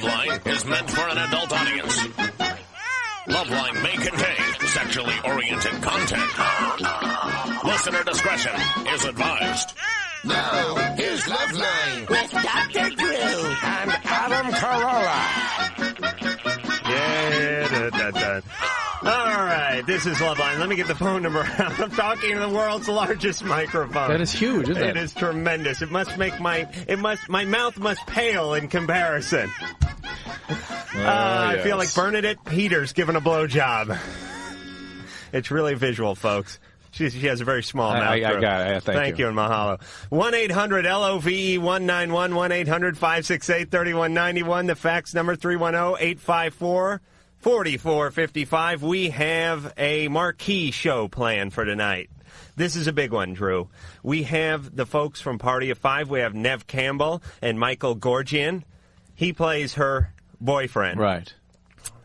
Loveline is meant for an adult audience. Loveline may contain sexually oriented content. Listener discretion is advised. Now, here's Loveline with Dr. Drew and Adam Carolla. Yeah, All right, this is Loveline. Let me get the phone number out. I'm talking to the world's largest microphone. That is huge, isn't it? It is tremendous. It must make my mouth must pale in comparison. I feel like Bernadette Peters giving a blowjob. It's really visual, folks. She has a very small mouth. I got it. Thank you, and mahalo. 1-800-LOVE-191, 1-800-568-3191. The fax number, 310-854-4455. We have a marquee show planned for tonight. This is a big one, Drew. We have the folks from Party of Five. We have Neve Campbell and Michael Goorjian. He plays her boyfriend. Right.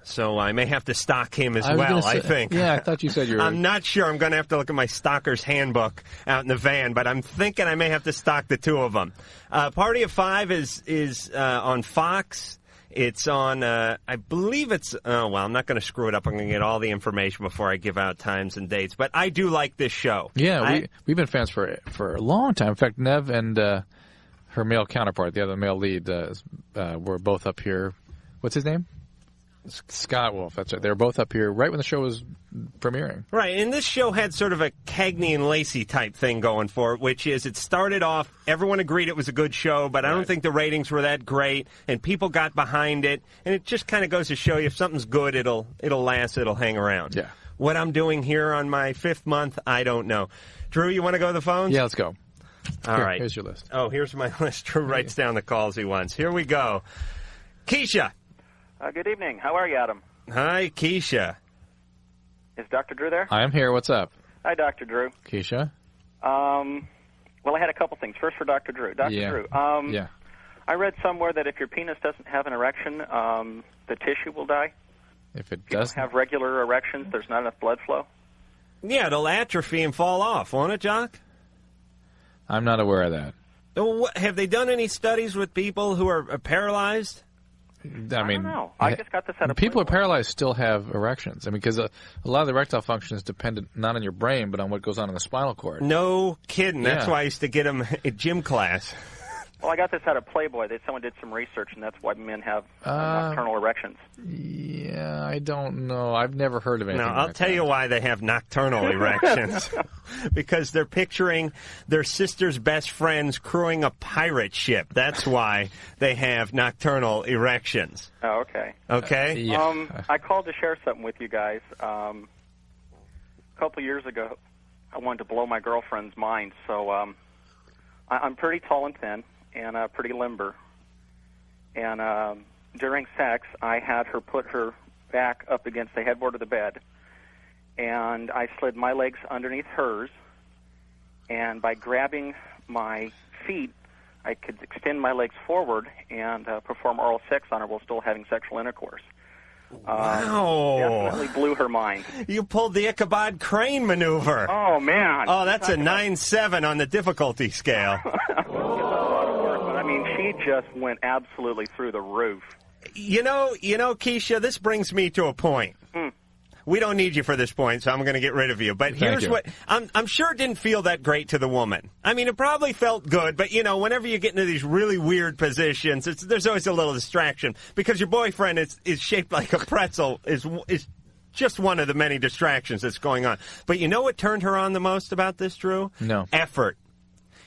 So I may have to stock him as well, I think. Yeah, I thought you said you were... I'm not sure. I'm going to have to look at my stalker's handbook out in the van, but I'm thinking I may have to stock the two of them. Party of Five is on Fox. It's on, I believe it's, I'm not going to screw it up. I'm going to get all the information before I give out times and dates. But I do like this show. Yeah, we've been fans for a long time. In fact, Neve and her male counterpart, the other male lead, were both up here. What's his name? Scott Wolf, that's right. They were both up here right when the show was premiering. Right, and this show had sort of a Cagney and Lacey type thing going for it, which is it started off, everyone agreed it was a good show, but I don't think the ratings were that great, and people got behind it, and it just kind of goes to show you if something's good, it'll last, it'll hang around. Yeah. What I'm doing here on my 5th month, I don't know. Drew, you want to go to the phones? Yeah, let's go. All right. Here's your list. Oh, here's my list. Drew writes down the calls he wants. Here we go. Keisha. Good evening. How are you, Adam? Hi, Keisha. Is Dr. Drew there? I am here. What's up? Hi, Dr. Drew. Keisha? Well, I had a couple things. First for Dr. Drew. Dr. Drew, I read somewhere that if your penis doesn't have an erection, the tissue will die. If it doesn't have regular erections, there's not enough blood flow? Yeah, it'll atrophy and fall off, won't it, Jock? I'm not aware of that. Have they done any studies with people who are paralyzed? I don't know. I just got this out of people who are paralyzed still have erections. I mean, because a lot of the erectile function is dependent not on your brain, but on what goes on in the spinal cord. No kidding. That's why I used to get them at gym class. Well, I got this out of Playboy. Someone did some research, and that's why men have nocturnal erections. Yeah, I don't know. I've never heard of anything like that. No, I'll tell you why they have nocturnal erections. Because they're picturing their sister's best friends crewing a pirate ship. That's why they have nocturnal erections. Oh, okay. Okay? Yeah. I called to share something with you guys. A couple years ago, I wanted to blow my girlfriend's mind, so I'm pretty tall and thin and pretty limber. And during sex, I had her put her back up against the headboard of the bed, and I slid my legs underneath hers, and by grabbing my feet, I could extend my legs forward and perform oral sex on her while still having sexual intercourse. Wow. Definitely blew her mind. You pulled the Ichabod Crane maneuver. Oh, man. Oh, that's a 9-7 on the difficulty scale. I mean, she just went absolutely through the roof. You know, Keisha, this brings me to a point. We don't need you for this point, so I'm going to get rid of you. But here's what I'm sure it didn't feel that great to the woman. I mean, it probably felt good, but, whenever you get into these really weird positions, there's always a little distraction because your boyfriend is shaped like a pretzel, is just one of the many distractions that's going on. But you know what turned her on the most about this, Drew? No. Effort.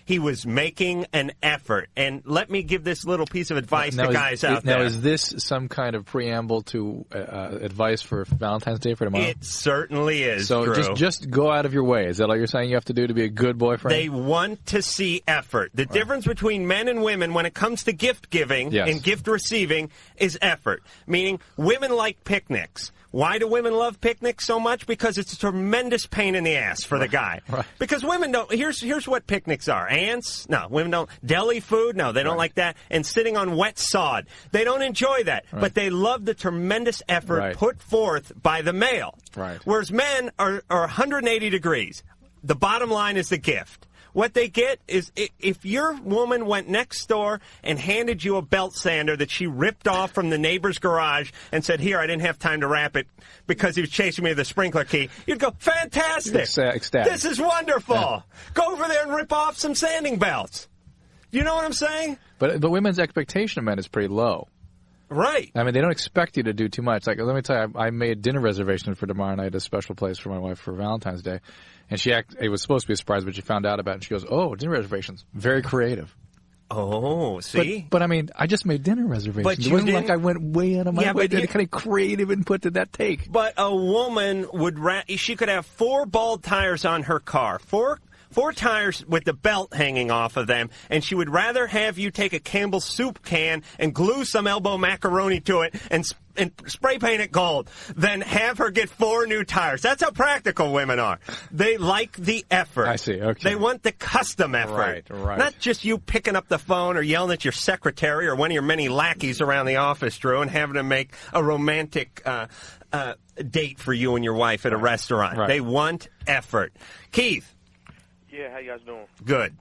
He was making an effort. And let me give this little piece of advice to guys out there. Now, is this some kind of preamble to advice for Valentine's Day for tomorrow? It certainly is, So Drew. just go out of your way. Is that all you're saying you have to do to be a good boyfriend? They want to see effort. The difference between men and women when it comes to gift giving and gift receiving is effort. Meaning, women like picnics. Why do women love picnics so much? Because it's a tremendous pain in the ass for the guy. Right. Because women don't. Here's what picnics are. Ants? No, women don't. Deli food? No, they don't like that. And sitting on wet sod. They don't enjoy that. Right. But they love the tremendous effort put forth by the male. Right. Whereas men are 180 degrees. The bottom line is the gift. What they get is if your woman went next door and handed you a belt sander that she ripped off from the neighbor's garage and said, here, I didn't have time to wrap it because he was chasing me with a sprinkler key, you'd go, fantastic. Ecstatic. This is wonderful. Yeah. Go over there and rip off some sanding belts. You know what I'm saying? But women's expectation of men is pretty low. Right. I mean, they don't expect you to do too much. Like, let me tell you, I made dinner reservations for tomorrow night at a special place for my wife for Valentine's Day. And it was supposed to be a surprise, but she found out about it. And she goes, oh, dinner reservations. Very creative. Oh, see? But I mean, I just made dinner reservations. But it wasn't like I went way out of my way. What kind of creative input did that take? But a woman she could have 4 bald tires on her car. Four tires with the belt hanging off of them, and she would rather have you take a Campbell soup can and glue some elbow macaroni to it and spray paint it gold than have her get 4 new tires. That's how practical women are. They like the effort. I see, okay. They want the custom effort. Right. Not just you picking up the phone or yelling at your secretary or one of your many lackeys around the office, Drew, and having to make a romantic date for you and your wife at a restaurant. Right. They want effort. Keith. Yeah, how you guys doing? Good.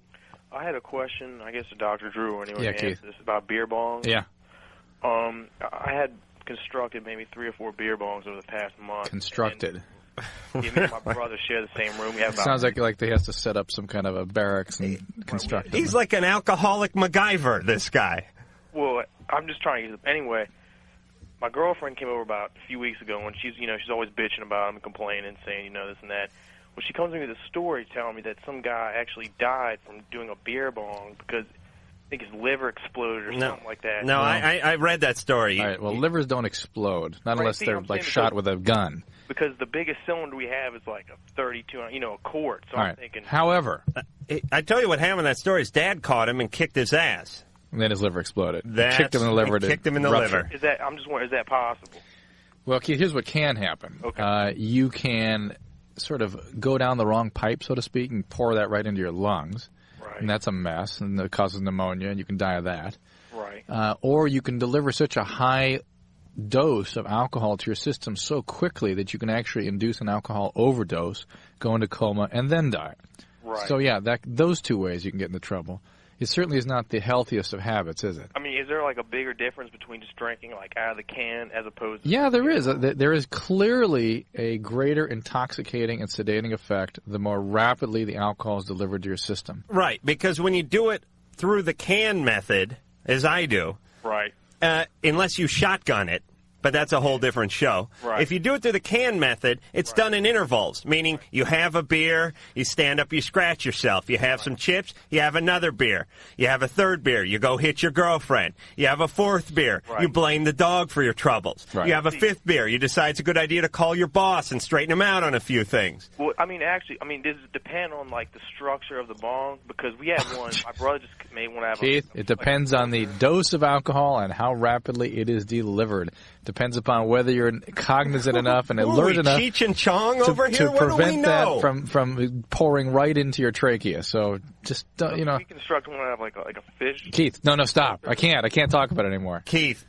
I had a question, I guess, to Dr. Drew or anyone Yeah, can answer this about beer bongs. Yeah. I had constructed maybe 3 or 4 beer bongs over the past month. Constructed. Me and my brother share the same room. We have Sounds like he has to set up some kind of a barracks and construct them. He's like an alcoholic MacGyver, this guy. Well, I'm just trying to anyway. My girlfriend came over about a few weeks ago, and she's always bitching about him and complaining, saying this and that. Well, she comes to me with a story telling me that some guy actually died from doing a beer bong because I think his liver exploded or something like that. No, I read that story. All right, well, livers don't explode, not unless they're like shot with a gun. Because the biggest cylinder we have is like a 32, a quart. So I'm thinking. However, I tell you what happened in that story. His dad caught him and kicked his ass. And then his liver exploded. Kicked him in the liver. Kicked him in the liver. I'm just wondering, is that possible? Well, Keith, here's what can happen. Okay. You can sort of go down the wrong pipe, so to speak, and pour that right into your lungs. Right. And that's a mess, and it causes pneumonia, and you can die of that. Right. Or you can deliver such a high dose of alcohol to your system so quickly that you can actually induce an alcohol overdose, go into coma, and then die. Right. So, yeah, those 2 ways you can get into trouble. It certainly is not the healthiest of habits, is it? I mean, is there like a bigger difference between just drinking like out of the can as opposed to... Yeah, there is. There is clearly a greater intoxicating and sedating effect the more rapidly the alcohol is delivered to your system. Right, because when you do it through the can method, as I do, right, unless you shotgun it, but that's a whole different show. Right. If you do it through the can method, it's done in intervals, meaning you have a beer, you stand up, you scratch yourself. You have some chips, you have another beer. You have a third beer, you go hit your girlfriend. You have a 4th beer, you blame the dog for your troubles. Right. You have a 5th beer, you decide it's a good idea to call your boss and straighten him out on a few things. Well, I mean, does it depend on like the structure of the bong? Because we had one, my brother just made one out of... Keith, it depends on the dose of alcohol and how rapidly it is delivered. Depends upon whether you're cognizant enough and alert enough Cheech and Chong over here? to What do we prevent know? that from pouring right into your trachea. So just don't, We construct one out of like a fish. Keith, no, stop! I can't talk about it anymore. Keith,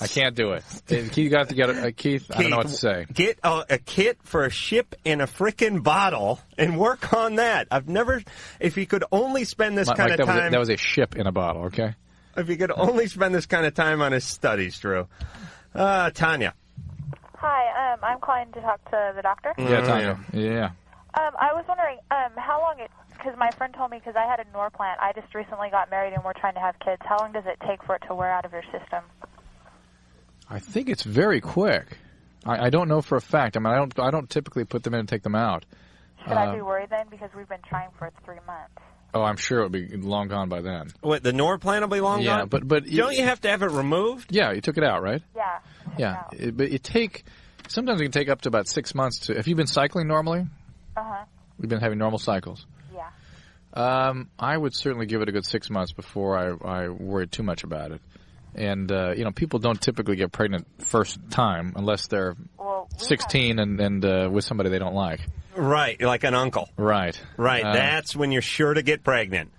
I can't do it. Keith, you got to get it. Keith, I don't know what to say. Get a kit for a ship in a frickin' bottle and work on that. If you could only spend this kind of time. That was a ship in a bottle, okay? If you could only spend this kind of time on his studies, Drew. Tanya. Hi, I'm calling to talk to the doctor. Yeah, Tanya. Yeah. I was wondering how long because my friend told me, because I had a Norplant, I just recently got married and we're trying to have kids. How long does it take for it to wear out of your system? I think it's very quick. I don't know for a fact. I mean, I don't typically put them in and take them out. Should I be worried then? Because we've been trying for 3 months. Oh, I'm sure it'll be long gone by then. What, the Norplant will be long gone? Yeah, but don't you have to have it removed? Yeah, you took it out, right? Yeah. But sometimes it can take up to about 6 months to. Have you been cycling normally? We've been having normal cycles. Yeah. I would certainly give it a good 6 months before I worried too much about it. And people don't typically get pregnant first time unless they're 16 and with somebody they don't like. Right, like an uncle. Right. That's when you're sure to get pregnant.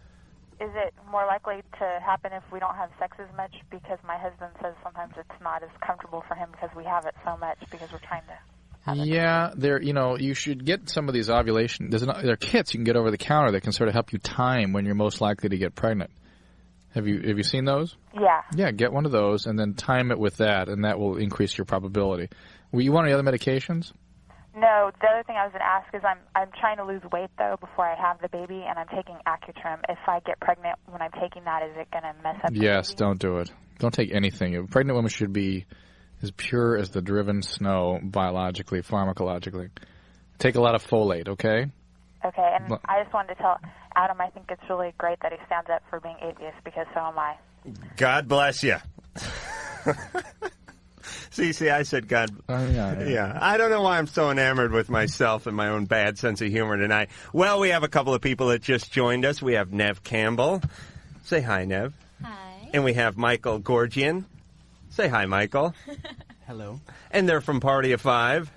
Is it more likely to happen if we don't have sex as much? Because my husband says sometimes it's not as comfortable for him because we have it so much because we're trying to Yeah, you should get some of these ovulation. There are kits you can get over the counter that can sort of help you time when you're most likely to get pregnant. Have you seen those? Yeah. Yeah, get one of those and then time it with that, and that will increase your probability. Will you want any other medications? No, the other thing I was going to ask is I'm trying to lose weight, though, before I have the baby, and I'm taking Accutrim. If I get pregnant when I'm taking that, is it going to mess up the Yes, baby? don't do it. Don't take anything. A pregnant woman should be as pure as the driven snow biologically, pharmacologically. Take a lot of folate, okay? Okay, and I just wanted to tell Adam I think it's really great that he stands up for being atheist, because so am I. God bless you. See, I said God. Yeah. I don't know why I'm so enamored with myself and my own bad sense of humor tonight. Well, we have a couple of people that just joined us. We have Neve Campbell. Say hi, Neve. Hi. And we have Michael Goorjian. Say hi, Michael. Hello. And they're from Party of Five.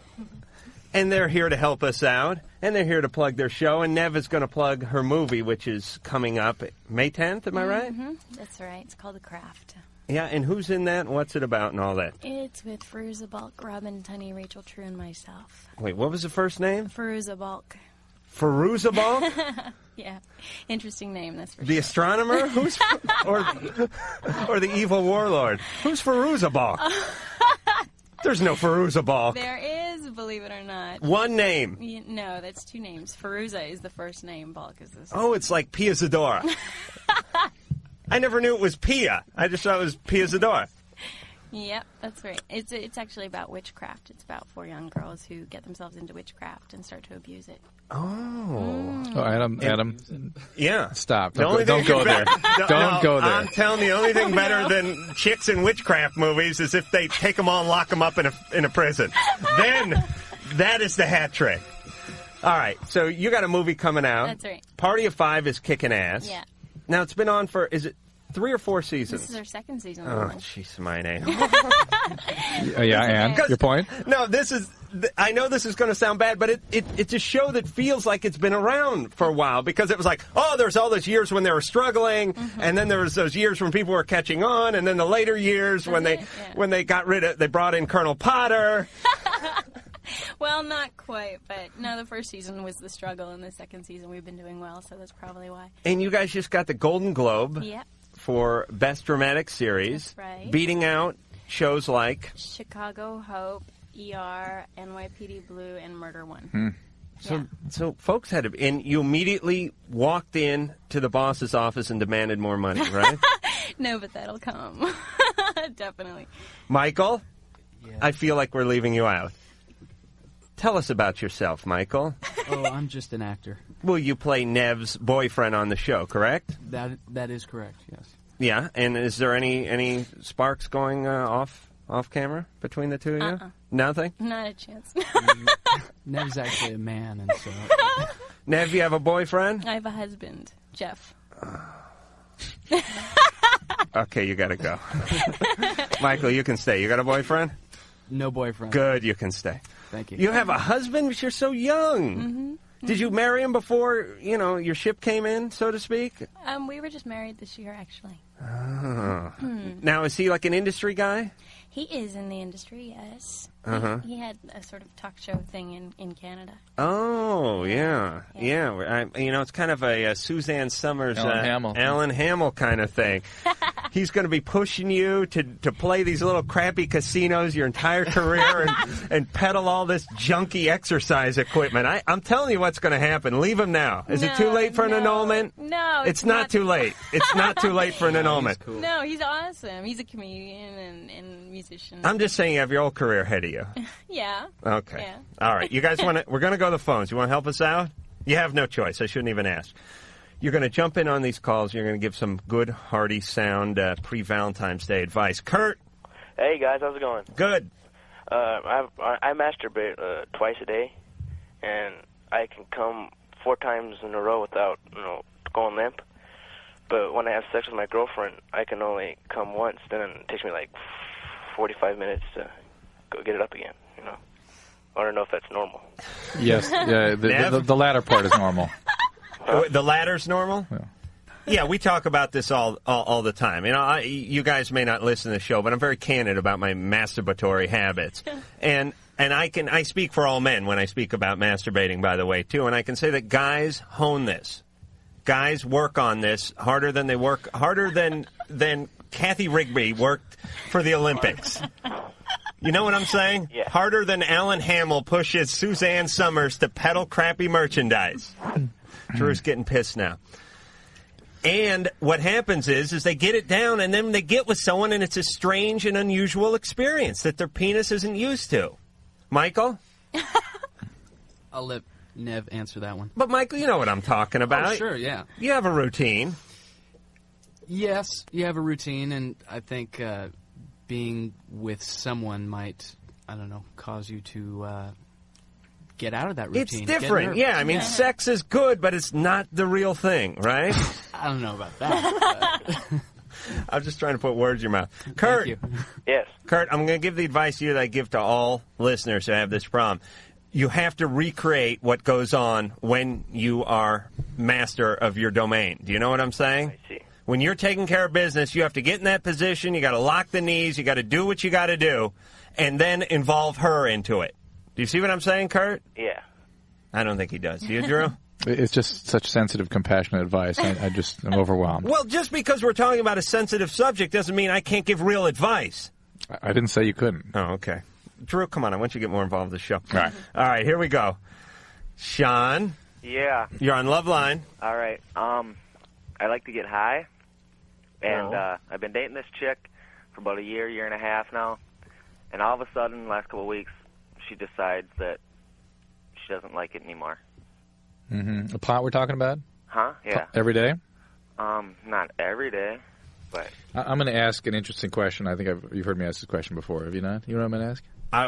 And they're here to help us out. And they're here to plug their show. And Neve is going to plug her movie, which is coming up May 10th, am I right? Mm-hmm. That's right. It's called The Craft. Yeah, and who's in that and what's it about and all that? It's with Firuza Balk, Robin Tunney, Rachel True, and myself. Wait, what was the first name? Firuza Balk. Firuza Balk? Yeah. Interesting name, that's for The sure. astronomer? Who's or the evil warlord? Who's Firuza Balk? There's no Firuza Balk. There is, believe it or not. One name. No, that's two names. Firuza is the first name. Balk is the second. Oh, it's like Pia Zadora. I never knew it was Pia. I just thought it was Pia Zadora. Yep, that's right. It's actually about witchcraft. It's about 4 young girls who get themselves into witchcraft and start to abuse it. Oh. Oh, Adam. Yeah. Stop. The Don't only go, thing don't go there. Don't go there. I'm telling you, the only thing better than chicks in witchcraft movies is if they take them all and lock them up in a prison. Then that is the hat trick. All right, so you got a movie coming out. That's right. Party of Five is kicking ass. Yeah. Now, it's been on for, is it 3 or 4 seasons? This is our second season. Oh, jeez, my name. Yeah, and your point? No, I know this is going to sound bad, but it's a show that feels like it's been around for a while, because it was like, oh, there's all those years when they were struggling, and then there was those years when people were catching on, and then the later years when they they brought in Colonel Potter. Well, not quite, but no, the first season was the struggle, and the second season we've been doing well, so that's probably why. And you guys just got the Golden Globe for Best Dramatic Series. That's right. Beating out shows like Chicago Hope, ER, NYPD Blue, and Murder One. So folks had to, and you immediately walked in to the boss's office and demanded more money, right? No, but that'll come. Definitely. Michael, I feel like we're leaving you out. Tell us about yourself, Michael. Oh, I'm just an actor. Well, you play Neve's boyfriend on the show, correct? That is correct, yes. Yeah, and is there any sparks going off camera between the two of you? Nothing? Not a chance. Nev's actually a man, and so... Neve, you have a boyfriend? I have a husband, Jeff. Okay, you gotta go. Michael, you can stay. You got a boyfriend? No boyfriend. Good, you can stay. Thank you. You have a husband, but you're so young. Mm-hmm. Did you marry him before, your ship came in, so to speak? We were just married this year, actually. Oh. Now, is he like an industry guy? He is in the industry, yes. He had a sort of talk show thing in Canada. Oh, yeah. It's kind of a Suzanne Summers, Alan Hamill kind of thing. He's going to be pushing you to play these little crappy casinos your entire career and peddle all this junky exercise equipment. I'm telling you what's going to happen. Leave him now. Is it too late for an annulment? No. It's not too late. It's not too late for an annulment. Cool. No, he's awesome. He's a comedian and musician. I'm just saying you have your whole career ahead of you. Yeah. Okay. Yeah. All right. You guys we're going to go to the phones. You want to help us out? You have no choice. I shouldn't even ask. You're going to jump in on these calls. You're going to give some good, hearty, sound pre-Valentine's Day advice. Kurt. Hey, guys. How's it going? Good. I masturbate twice a day, and I can come 4 times in a row without, going limp. But when I have sex with my girlfriend, I can only come once. Then it takes me like 45 minutes to go get it up again, I don't know if that's normal. Yes, the latter part is normal. The latter's normal? Yeah, we talk about this all the time. You guys may not listen to the show, but I'm very candid about my masturbatory habits. And and I speak for all men when I speak about masturbating, by the way, too, and I can say that guys hone this. Guys work on this harder than Kathy Rigby worked for the Olympics. You know what I'm saying? Yeah. Harder than Alan Hamill pushes Suzanne Summers to peddle crappy merchandise. Drew's getting pissed now. And what happens is they get it down, and then they get with someone, and it's a strange and unusual experience that their penis isn't used to. Michael? I'll let Neve answer that one. But, Michael, you know what I'm talking about. Oh, sure, yeah. You have a routine. Yes, you have a routine, and I think being with someone might, I don't know, cause you to get out of that routine. It's different. Yeah, I mean, sex is good, but it's not the real thing, right? I don't know about that. I'm just trying to put words in your mouth. Kurt. Thank you. Yes. Kurt, I'm going to give the advice to you that I give to all listeners who have this problem. You have to recreate what goes on when you are master of your domain. Do you know what I'm saying? I see. When you're taking care of business, you have to get in that position. You got to lock the knees. You got to do what you got to do, and then involve her into it. Do you see what I'm saying, Kurt? Yeah. I don't think he does. Do you, Drew? It's just such sensitive, compassionate advice. I'm overwhelmed. Well, just because we're talking about a sensitive subject doesn't mean I can't give real advice. I didn't say you couldn't. Oh, okay. Drew, come on. I want you to get more involved in the show. All right. All right, here we go. Sean, Yeah. you're on Loveline. All right. I like to get high, and I've been dating this chick for about a year and a half now, and all of a sudden, the last couple of weeks, she decides that she doesn't like it anymore. Mm-hmm. A pot we're talking about? Huh? Yeah. Every day? Not every day, but... I'm going to ask an interesting question. I think you've heard me ask this question before. Have you not? You know what I'm going to ask?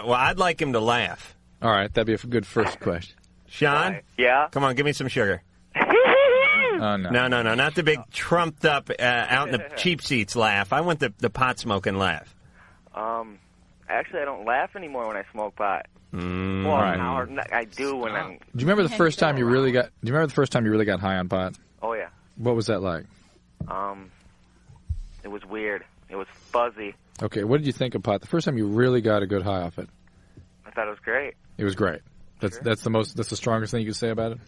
Well, I'd like him to laugh. All right. That'd be a good first question. Sean? Right. Yeah? Come on, give me some sugar. Oh, no. No, not the big trumped up out in the cheap seats laugh. I want the pot smoking laugh. Actually, I don't laugh anymore when I smoke pot. Mm, Well, right. I do when I'm... Do you remember the first time you really got? Do you remember the first time you really got high on pot? Oh, yeah. What was that like? It was weird. It was fuzzy. Okay, what did you think of pot? The first time you really got a good high off it? I thought it was great. It was great. That's the strongest thing you could say about it.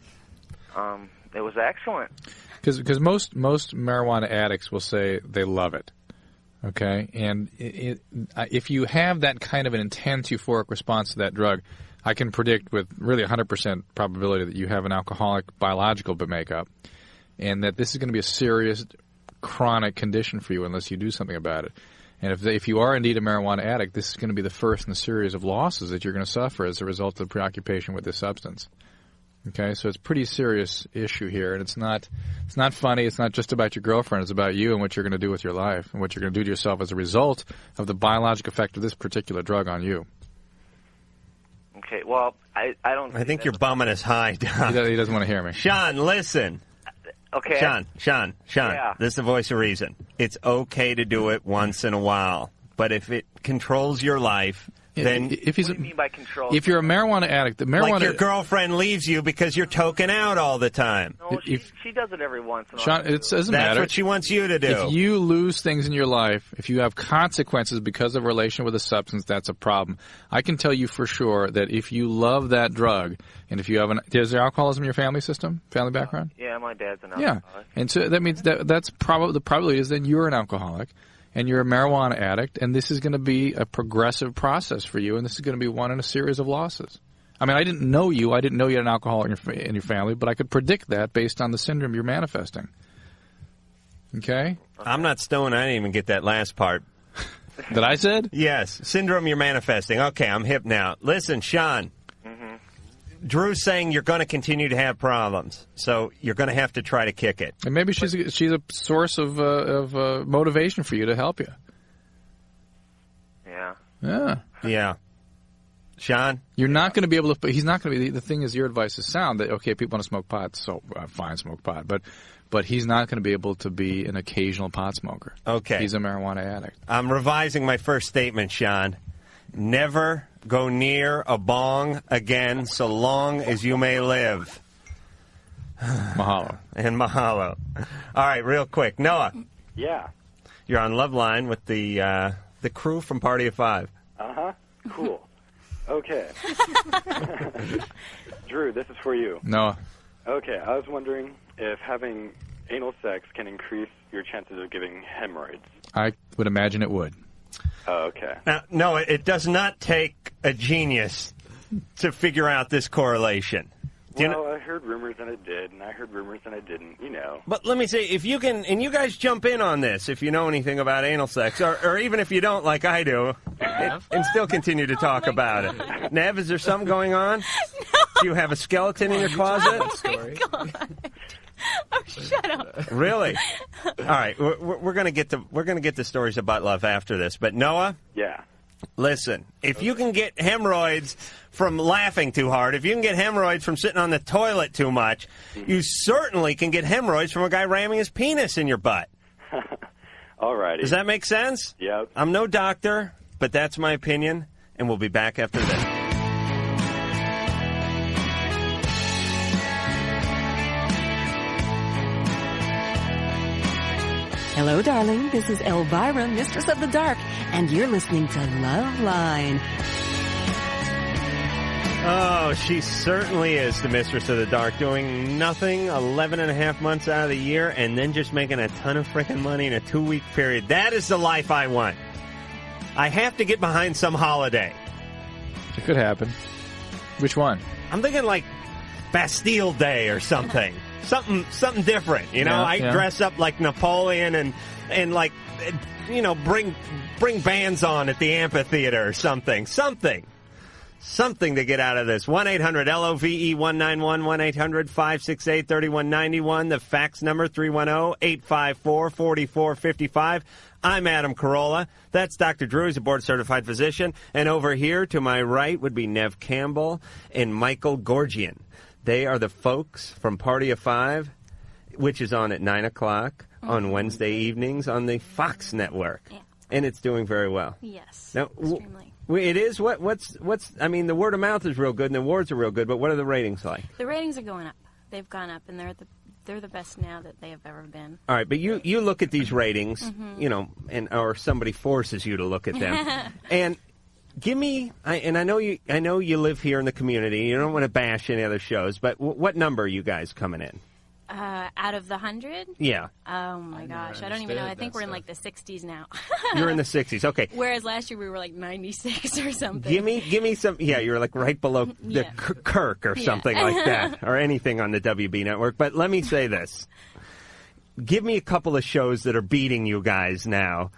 It was excellent. Because most marijuana addicts will say they love it. Okay, and if you have that kind of an intense euphoric response to that drug, I can predict with really 100% probability that you have an alcoholic biological makeup, and that this is going to be a serious chronic condition for you unless you do something about it. And if you are indeed a marijuana addict, this is going to be the first in a series of losses that you're going to suffer as a result of preoccupation with this substance. Okay, so it's a pretty serious issue here, and it's not funny. It's not just about your girlfriend. It's about you and what you're going to do with your life and what you're going to do to yourself as a result of the biologic effect of this particular drug on you. Okay, well, I don't... I think you're bumming us high, Don. He doesn't want to hear me. Sean, listen. Okay. Sean. Yeah. This is the voice of reason. It's okay to do it once in a while, but if it controls your life... Then, what do you mean by control? If you're a marijuana addict, the marijuana... Like your girlfriend leaves you because you're toking out all the time. No, she does it every once in a while. Sean, it doesn't matter. That's what she wants you to do. If you lose things in your life, if you have consequences because of a relation with a substance, that's a problem. I can tell you for sure that if you love that drug, and if you have is there alcoholism in your family system, family background? Yeah, my dad's an alcoholic. Yeah, and so that means that's probably the probability is then you're an alcoholic. And you're a marijuana addict, and this is going to be a progressive process for you, and this is going to be one in a series of losses. I mean, I didn't know you. I didn't know you had an alcoholic in your family, but I could predict that based on the syndrome you're manifesting. Okay? I'm not stoned. I didn't even get that last part. That I said? Yes. Syndrome you're manifesting. Okay, I'm hip now. Listen, Sean. Mm-hmm. Drew's saying you're going to continue to have problems, so you're going to have to try to kick it. And maybe she's a source of motivation for you to help you. Yeah. Yeah. Yeah. Sean? You're not going to be able to... He's not going to be... The thing is, your advice is sound that, okay, people want to smoke pot, so fine, smoke pot. But he's not going to be able to be an occasional pot smoker. Okay. He's a marijuana addict. I'm revising my first statement, Sean. Never go near a bong again so long as you may live. Mahalo. And mahalo. All right, real quick. Noah. Yeah. You're on Loveline with the crew from Party of Five. Uh-huh. Cool. Okay. Drew, this is for you. No. Okay, I was wondering if having anal sex can increase your chances of getting hemorrhoids. I would imagine it would. Oh, okay. Now, no, it does not take a genius to figure out this correlation. I heard rumors and it did, and I heard rumors and I didn't, But let me say, if you can, and you guys jump in on this if you know anything about anal sex, or even if you don't like I do, and still continue to talk about it. Neve, is there something going on? No. Do you have a skeleton in your closet? Oh, my God. Oh, shut up. Really? All right, we're gonna get to stories of butt love after this, but Noah? Yeah. Listen, if you can get hemorrhoids from laughing too hard, if you can get hemorrhoids from sitting on the toilet too much, you certainly can get hemorrhoids from a guy ramming his penis in your butt. All righty. Does that make sense? Yep. I'm no doctor, but that's my opinion, and we'll be back after this. Hello, darling. This is Elvira, Mistress of the Dark, and you're listening to Loveline. Oh, she certainly is the Mistress of the Dark, doing nothing 11 and a half months out of the year and then just making a ton of freaking money in a 2-week period. That is the life I want. I have to get behind some holiday. It could happen. Which one? I'm thinking like Bastille Day or something. Something different, I dress up like Napoleon and like, bring bands on at the amphitheater or something to get out of this. 1-800-LOVE-191, 1-800-568-3191, the fax number 310-854-4455. I'm Adam Carolla. That's Dr. Drew. He's a board-certified physician. And over here to my right would be Neve Campbell and Michael Goorjian. They are the folks from Party of Five, which is on at 9 o'clock on Wednesday evenings on the Fox network. Yeah. And it's doing very well. Yes, now, extremely. It is? What's, I mean, the word of mouth is real good and the awards are real good, but what are the ratings like? The ratings are going up. They've gone up, and they're the best now that they have ever been. All right, but you look at these ratings, or somebody forces you to look at them. And give me, I know you live here in the community. You don't want to bash any other shows, but what number are you guys coming in? Out of the 100? Yeah. Oh my gosh, I don't even know. I think we're in like the 60s now. You're in the 60s, okay. Whereas last year we were like 96 or something. Give me some. Yeah, you're like right below the Kirk or something like that, or anything on the WB network. But let me say this: give me a couple of shows that are beating you guys now,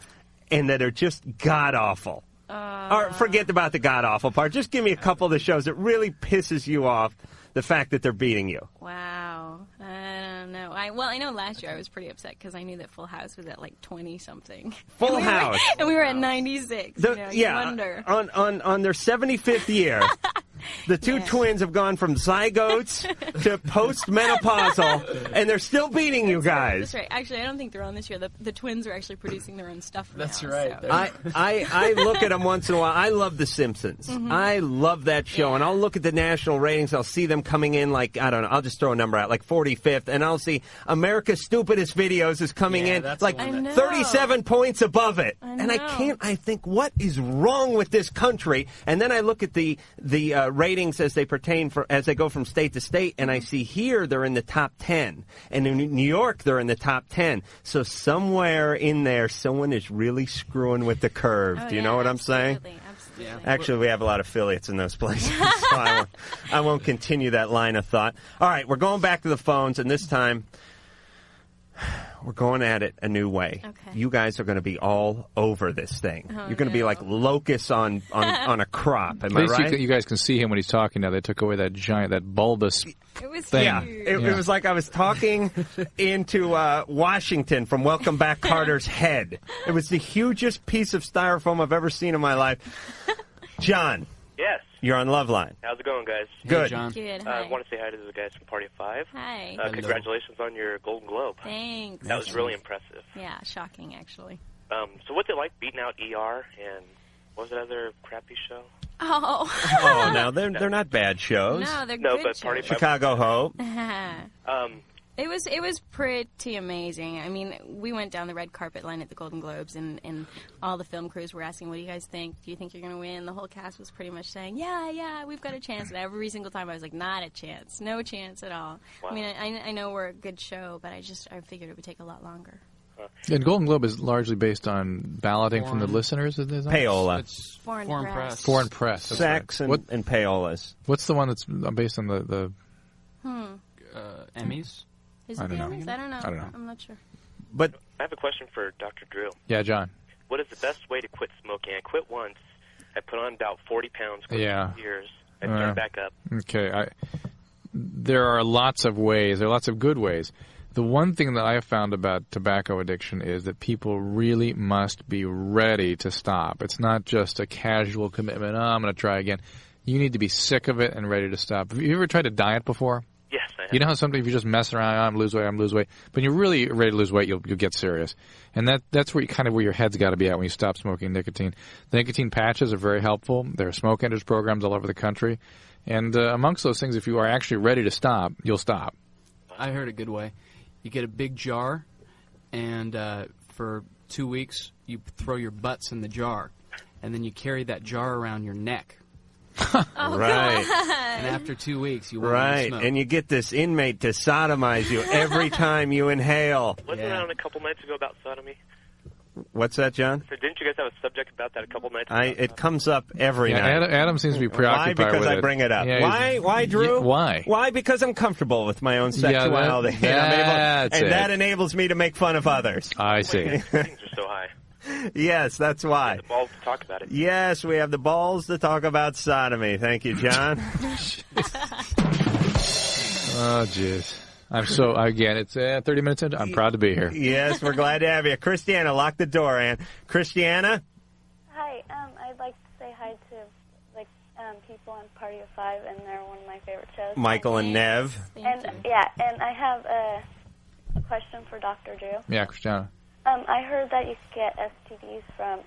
and that are just god awful. Or forget about the god awful part. Just give me a couple of the shows that really pisses you off. The fact that they're beating you. Wow. I don't know. I know last year I was pretty upset because I knew that Full House was at like 20-something. Full House. And we were at 96. You wonder. On their 75th year, the two twins have gone from zygotes to postmenopausal, and they're still beating you guys. That's right. Actually, I don't think they're on this year. The twins are actually producing their own stuff now. That's right. So. I look at them once in a while. I love The Simpsons. Mm-hmm. I love that show, and I'll look at the national ratings. I'll see them coming in like, I don't know, I'll just throw a number out, like 45th, and I'll see America's Stupidest Videos is coming in like 37 points above it. And I think, what is wrong with this country? And then I look at the ratings as they pertain as they go from state to state, and I see here they're in the top 10, and in New York they're in the top 10. So somewhere in there, someone is really screwing with the curve. Do you know what I'm saying? Absolutely. Yeah. Actually, we have a lot of affiliates in those places, so I won't continue that line of thought. All right, we're going back to the phones, and this time we're going at it a new way. Okay. You guys are going to be all over this thing. You're going to be like locusts on a crop. Am I right? You guys can see him when he's talking now. They took away that bulbous it was thing. Yeah, it was like I was talking into Washington from Welcome Back Carter's head. It was the hugest piece of styrofoam I've ever seen in my life. John. Yes. You're on Loveline. How's it going, guys? Good. Hey, John. Good. I want to say hi to the guys from Party of Five. Hi. Congratulations on your Golden Globe. Thanks. That was really impressive. Yeah, shocking, actually. So what's it like beating out ER and what was that other crappy show? Oh. Oh, no, they're not bad shows. No, they're no, good but shows. Party of Five. Chicago Hope. It was pretty amazing. I mean, we went down the red carpet line at the Golden Globes, and all the film crews were asking, "What do you guys think? Do you think you're going to win?" The whole cast was pretty much saying, "Yeah, we've got a chance." And every single time I was like, "Not a chance, no chance at all." Wow. I mean, I know we're a good show, but I figured it would take a lot lot longer. And Golden Globe is largely based on balloting from the listeners, is it? Payola. It's foreign press. Foreign press. Sex right. and payolas. What's the one that's based on the Emmys? Is it the Emmys? I don't know. I'm not sure. But I have a question for Dr. Drew. Yeah, John. What is the best way to quit smoking? I quit once. I put on about 40 pounds. For 2 years. I started back up. Okay. There are lots of ways. There are lots of good ways. The one thing that I have found about tobacco addiction is that people really must be ready to stop. It's not just a casual commitment. I'm going to try again. You need to be sick of it and ready to stop. Have you ever tried to diet before? Yes, I have. You know how sometimes if you just mess around, I'm lose weight, but when you're really ready to lose weight, you'll get serious. And that's where where your head's got to be at when you stop smoking nicotine. The nicotine patches are very helpful. There are smoke enders programs all over the country. And amongst those things, if you are actually ready to stop, you'll stop. I heard a good way. You get a big jar, and for 2 weeks, you throw your butts in the jar, and then you carry that jar around your neck. Right. And after 2 weeks, you won't smoke. And you get this inmate to sodomize you every time you inhale. Wasn't that on a couple nights ago about sodomy? What's that, John? So didn't you guys have a subject about that a couple nights ago? It comes up every night. Adam seems to be preoccupied with it. Why? Because I bring it up. Yeah, why, Drew? Why? Why? Because I'm comfortable with my own sexuality. That enables me to make fun of others. I see. Things are so high. Yes, that's why. The balls to talk about it. Yes, we have the balls to talk about sodomy. Thank you, John. Oh, jeez. It's 30 minutes in. I'm proud to be here. Yes, we're glad to have you. Christiana, lock the door, Ann. Christiana? Hi, I'd like to say hi to people on Party of Five, and they're one of my favorite shows. Michael and Neve. And I have a question for Dr. Drew. Yeah, Christiana. I heard that you can get STDs from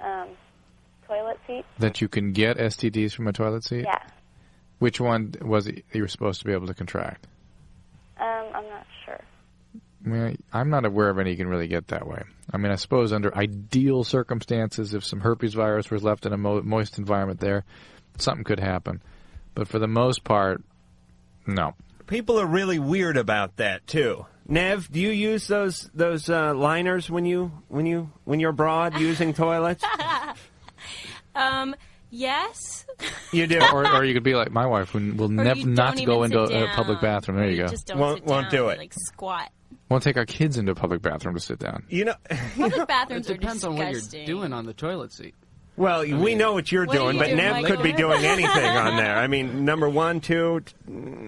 toilet seats. That you can get STDs from a toilet seat? Yeah. Which one was it you were supposed to be able to contract? I'm not sure. I mean, I'm not aware of any you can really get that way. I mean, I suppose under ideal circumstances, if some herpes virus was left in a moist environment there, something could happen. But for the most part, no. People are really weird about that too. Nev, do you use those liners when you're abroad using toilets? Yes. You do, or you could be like my wife, who will never not go into a public bathroom. There you go. Just won't do it. Like squat. Won't take our kids into a public bathroom to sit down. Public bathrooms it depends are on what disgusting. you're doing on the toilet seat. Well, we know what you're doing, but Nev could be doing anything on there. I mean, number 1, 2,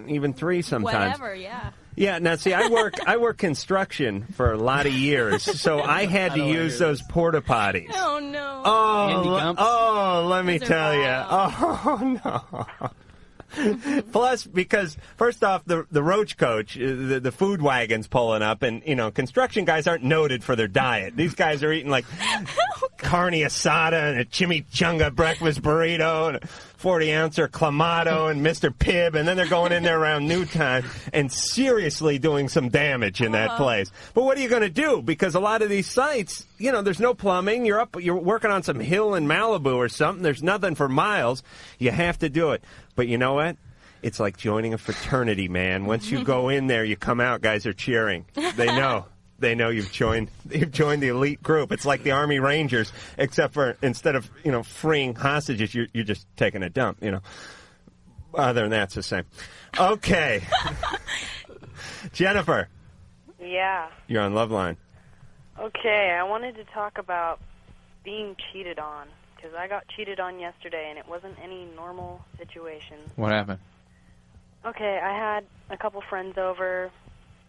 even 3 sometimes. Whatever, yeah. Yeah, now see, I work construction for a lot of years, so I had to use those porta potties. Oh no! Let me tell you. Oh no! Plus, because first off, the roach coach, the food wagon's pulling up, and construction guys aren't noted for their diet. These guys are eating like carne asada and a chimichanga breakfast burrito and a 40-ouncer Clamato and Mr. Pibb, and then they're going in there around noon time and seriously doing some damage in that place. But what are you going to do? Because a lot of these sites, there's no plumbing. You're working on some hill in Malibu or something. There's nothing for miles. You have to do it. But you know what? It's like joining a fraternity, man. Once you go in there, you come out, guys are cheering. They know. They know you've joined the elite group. It's like the Army Rangers, except for instead of freeing hostages, you're just taking a dump. Other than that, it's the same. Okay, Jennifer. Yeah. You're on Loveline. Okay, I wanted to talk about being cheated on, because I got cheated on yesterday, and it wasn't any normal situation. What happened? Okay, I had a couple friends over.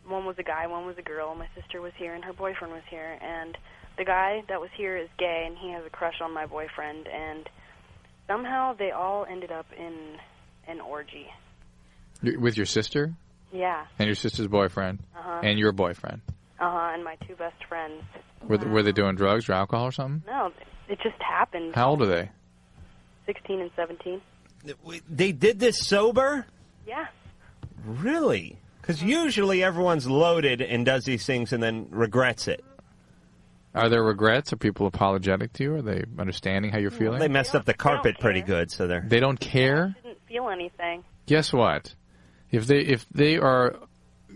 One was a guy, one was a girl. My sister was here, and her boyfriend was here. And the guy that was here is gay, and he has a crush on my boyfriend. And somehow they all ended up in an orgy. With your sister? Yeah. And your sister's boyfriend? Uh-huh. And your boyfriend? Uh-huh, and my 2 best friends. Were they doing drugs or alcohol or something? No, it just happened. How old are they? 16 and 17. They did this sober? Yeah. Really? Because usually everyone's loaded and does these things and then regrets it. Are there regrets? Are people apologetic to you? Are they understanding how you're feeling? They messed up the carpet pretty good, so They don't care? I didn't feel anything. Guess what? If they are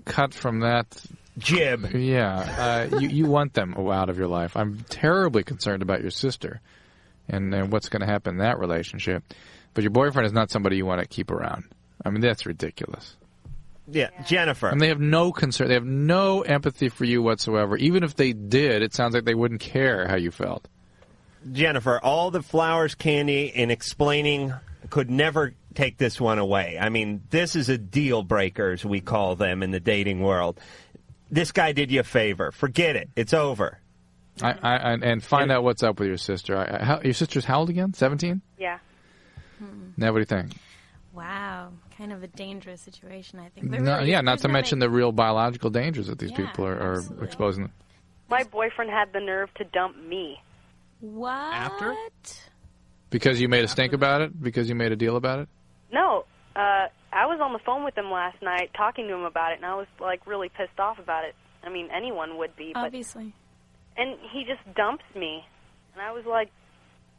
cut from that jib, you want them out of your life. I'm terribly concerned about your sister and what's going to happen in that relationship. But your boyfriend is not somebody you want to keep around. I mean, that's ridiculous. Yeah, Jennifer. And they have no concern. They have no empathy for you whatsoever. Even if they did, it sounds like they wouldn't care how you felt. Jennifer, all the flowers, candy, and explaining could never take this one away. I mean, this is a deal breaker, as we call them in the dating world. This guy did you a favor. Forget it. It's over. And find out what's up with your sister. Your sister's how old again? 17? Yeah. Now, what do you think? Wow, kind of a dangerous situation, I think. Not to mention the real biological dangers that these people are exposing. My boyfriend had the nerve to dump me. What? After? Because you made a stink about it? Because you made a deal about it? No, I was on the phone with him last night talking to him about it, and I was, like, really pissed off about it. I mean, anyone would be. Obviously. And he just dumps me. And I was like,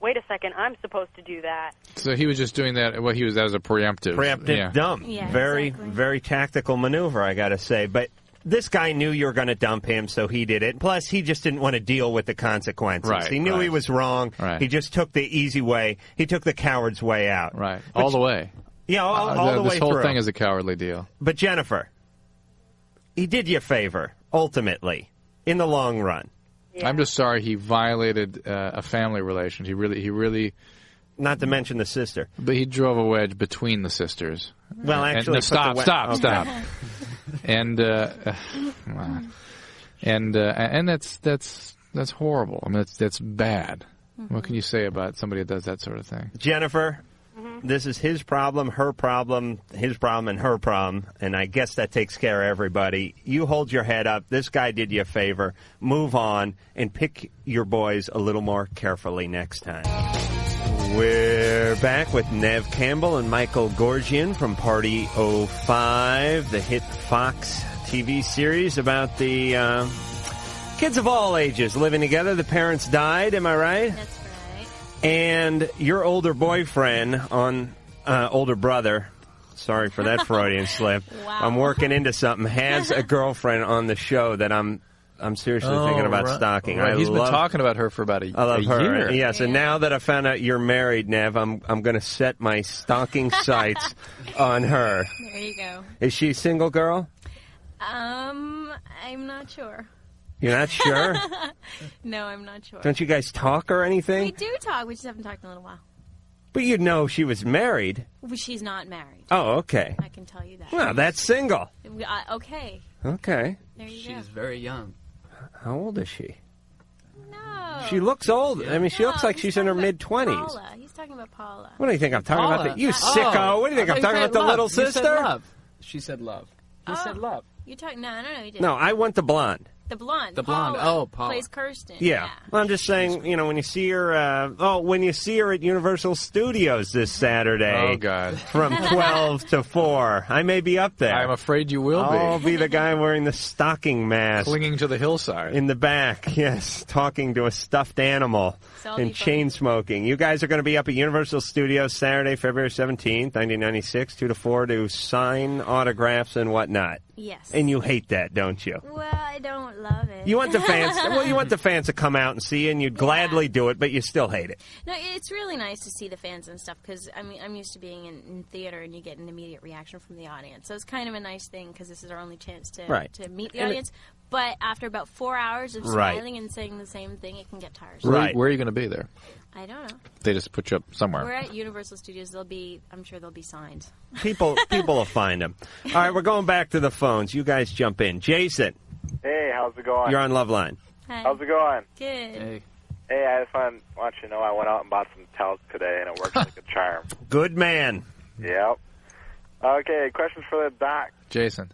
wait a second, I'm supposed to do that. So he was just doing that. Well, that was a preemptive dump. Yeah, very, very tactical maneuver, I got to say. But this guy knew you were going to dump him, so he did it. Plus, he just didn't want to deal with the consequences. Right, he knew he was wrong. Right. He just took the easy way. He took the coward's way out. Right. All the way. Yeah, all the way through. This whole through. thing is a cowardly deal. But, Jennifer, he did you a favor, ultimately, in the long run. Yeah. I'm just sorry he violated a family relation. He really. Not to mention the sister. But he drove a wedge between the sisters. Well, actually, stop. And that's horrible. I mean, that's bad. What can you say about somebody that does that sort of thing? Jennifer, this is his problem, her problem, his problem, and her problem, and I guess that takes care of everybody. You hold your head up. This guy did you a favor. Move on and pick your boys a little more carefully next time. We're back with Neve Campbell and Michael Goorjian from Party 05, the hit Fox TV series about the kids of all ages living together. The parents died, am I right? That's right. And your older boyfriend, older brother, sorry for that Freudian slip, Wow. I'm working into something, has a girlfriend on the show that I'm seriously thinking about stalking. Right. He's been talking about her for about a year. Yes, and now that I found out you're married, Nev, I'm going to set my stalking sights on her. There you go. Is she a single girl? I'm not sure. You're not sure? No, I'm not sure. Don't you guys talk or anything? We do talk. We just haven't talked in a little while. But you'd know she was married. Well, she's not married. Oh, okay. I can tell you that. Well, that's single. Okay. Okay. There you go. She's very young. How old is she? No. She looks old. I mean, she looks like she's in her mid-20s. Paula. He's talking about Paula. What do you think I'm talking Paula. about? You sicko. What do you think I'm talking about? The little sister? You said love. She said love. He said love. You talking? No, you didn't. No, I want the blonde. The blonde. The blonde. Paula, Oh, Paula. plays Kirsten. Yeah. Well, I'm just saying, when you see her, when you see her at Universal Studios this Saturday. Oh, God. From 12 to 4. I may be up there. I'm afraid you will be. I'll be the guy wearing the stocking mask. Clinging to the hillside. In the back, yes. Talking to a stuffed animal. And chain smoking. You guys are going to be up at Universal Studios Saturday, February 17th, 1996, 2 to 4 to sign autographs and whatnot. Yes. And you hate that, don't you? Well, I don't love it. You want the fans. Well, you want the fans to come out and see you, and you'd gladly do it, but you still hate it. No, it's really nice to see the fans and stuff because I'm used to being in theater and you get an immediate reaction from the audience. So it's kind of a nice thing because this is our only chance to meet the audience. But after about 4 hours of smiling and saying the same thing, it can get tiresome. Where are you going to be there? I don't know. They just put you up somewhere. We're at Universal Studios. I'm sure there'll be signs. People will find them. All right, we're going back to the phones. You guys jump in. Jason. Hey, how's it going? You're on Loveline. Hi. How's it going? Good. Hey, I just want you to know I went out and bought some talc today, and it works like a charm. Good man. Yep. Okay, question for the doc. Jason.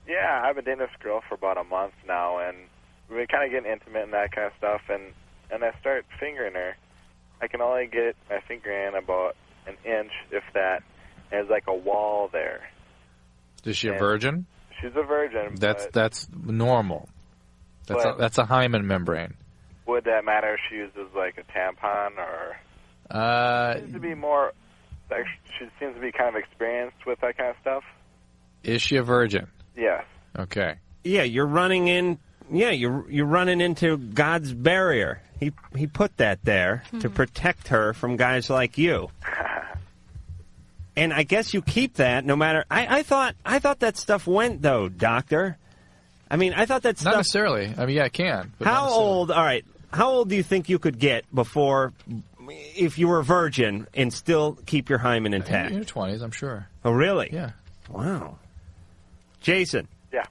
Yeah, I've been dating this girl for about a month now, and we've been kind of getting intimate and that kind of stuff, and I start fingering her. I can only get my finger in about an inch, if that. And there's like a wall there. Is she a virgin? she's a virgin. That's normal. That's a hymen membrane. Would that matter if she uses like a tampon or? She seems to be kind of experienced with that kind of stuff. Is she a virgin? Yes. Okay. Yeah, you're running in. Yeah, you're running into God's barrier. He put that there to protect her from guys like you. And I guess you keep that no matter. I thought that stuff went though, Doctor. I mean, I thought that stuff. Not necessarily. I mean, yeah, it can. But how old? All right. How old do you think you could get before, if you were a virgin, and still keep your hymen intact? In your 20s, I'm sure. Oh, really? Yeah. Wow. Jason. Yeah.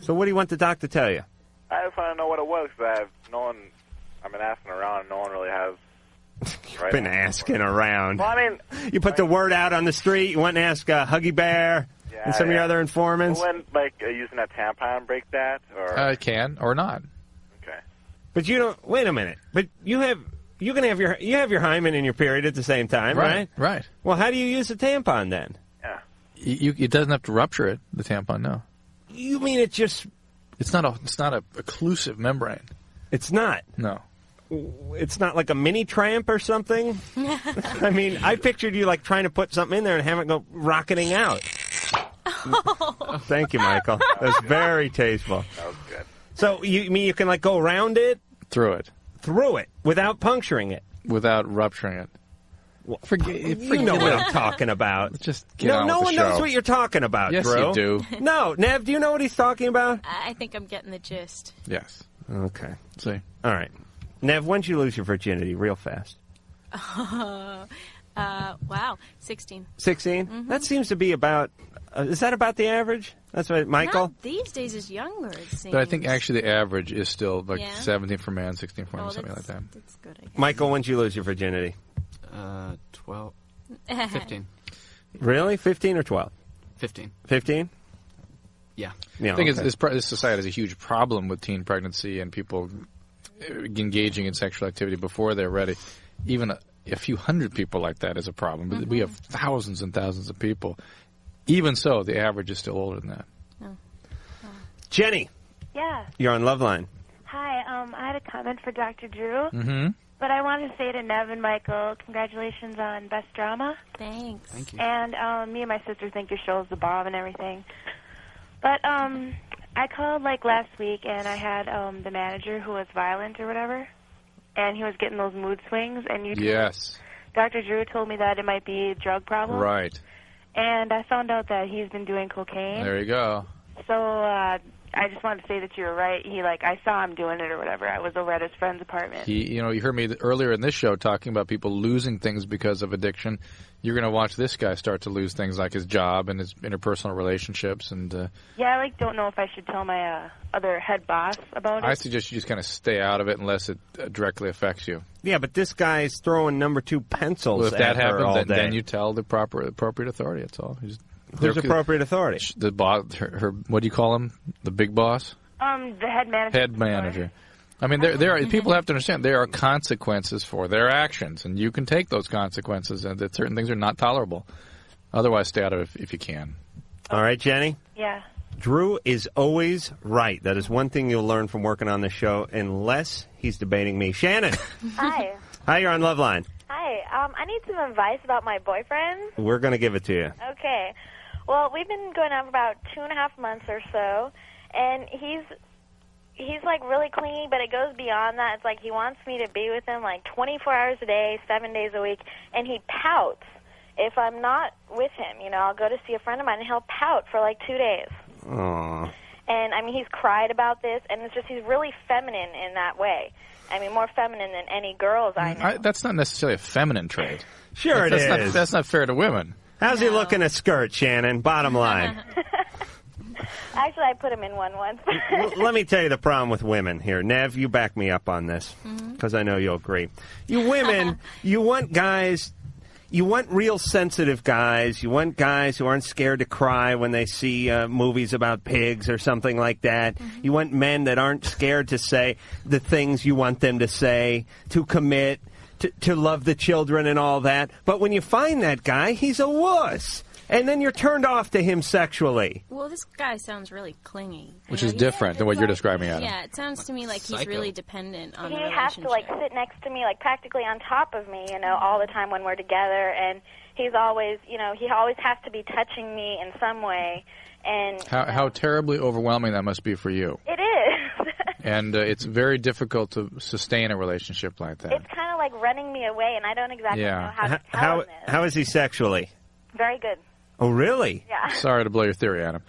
So what do you want the doc to tell you? I just want to know what it was, because I've been asking around, and no one really has. You've been asking around. Well, I mean, you put the word out on the street. You went and asked Huggy Bear and some of your other informants. When, using a tampon break that? Or? It can or not. Okay. But you don't. Wait a minute. But you have your hymen and your period at the same time, right? Right. Well, how do you use a tampon then? Yeah. It doesn't have to rupture it. The tampon, no. You mean it just? It's not a occlusive membrane. It's not. No. It's not like a mini tramp or something? I mean, I pictured you like trying to put something in there and have it go rocketing out. Thank you, Michael. That was very tasteful. That was good. So you mean you can like go around it? Through it. Without puncturing it? Without rupturing it. Well, you know what I'm talking about. Just get on no with one the show. knows what you're talking about, Yes, Drew. you do. No, Nev, do you know what he's talking about? I think I'm getting the gist. Yes. Okay. See. All right. Nev, when did you lose your virginity? Real fast. Wow. 16. 16? Mm-hmm. That seems to be about... is that about the average? That's what, Michael? Not these days is younger, it seems. But I think actually the average is still like 17 for men, 16 for women, Oh, something like that. That's good, I guess. Michael, when did you lose your virginity? 12. 15. Really? 15 or 12? 15. 15? Yeah. I think this society has a huge problem with teen pregnancy and people engaging in sexual activity before they're ready. Even a few hundred people like that is a problem. But we have thousands and thousands of people. Even so, the average is still older than that. Jenny. Yeah. You're on Loveline. Hi. I had a comment for Dr. Drew. Mm-hmm. But I want to say to Neve and Michael, congratulations on Best Drama. Thanks. Thank you. And me and my sister think your show is the bomb and everything. But I called last week, and I had the manager who was violent or whatever, and he was getting those mood swings. And Yes. Dr. Drew told me that it might be a drug problem. Right. And I found out that he's been doing cocaine. There you go. So I just wanted to say that you were right. I saw him doing it or whatever. I was over at his friend's apartment. You heard me earlier in this show talking about people losing things because of addiction. You're going to watch this guy start to lose things like his job and his interpersonal relationships. And yeah, I don't know if I should tell my other head boss about it. I suggest you just kind of stay out of it unless it directly affects you. Yeah, but this guy's throwing number 2 pencils Well, if that at her all happens, day. then you tell the appropriate authority. That's all. Who's appropriate authority? The boss, her, what do you call him? The big boss? The head manager. Head manager. I mean, there are people have to understand there are consequences for their actions, and you can take those consequences, and that certain things are not tolerable. Otherwise, stay out of it if you can. All right, Jenny? Yeah. Drew is always right. That is one thing you'll learn from working on the show, unless he's debating me. Shannon. Hi. Hi, you're on Loveline. Hi. I need some advice about my boyfriend. We're going to give it to you. Okay. Well, we've been going on for about 2.5 months or so, and he's really clingy, but it goes beyond that. It's like he wants me to be with him 24 hours a day, 7 days a week, and he pouts if I'm not with him. I'll go to see a friend of mine, and he'll pout for 2 days. Aww. And, he's cried about this, and it's just he's really feminine in that way. More feminine than any girls I know. That's not necessarily a feminine trait. Sure it is. That's not fair to women. How's he looking a skirt, Shannon? Bottom line. Actually, I put him in one once. Let me tell you the problem with women here. Nev, you back me up on this, because I know you'll agree. You women, you want guys... You want real sensitive guys. You want guys who aren't scared to cry when they see movies about pigs or something like that. You want men that aren't scared to say the things you want them to say, to commit, to love the children and all that. But when you find that guy, he's a wuss. and then you're turned off to him sexually. Well, this guy sounds really clingy. Which is different than what you're describing, Adam. Yeah, it sounds to me like he's really dependent on the He relationship. has to like sit next to me, like practically on top of me, all the time when we're together. And he's always, he always has to be touching me in some way. And How terribly overwhelming that must be for you. it is. And it's very difficult to sustain a relationship like that. It's kind of like running me away, and I don't exactly know how to tell him this. How is he sexually? Very good. Oh, really? Yeah. Sorry to blow your theory, Adam.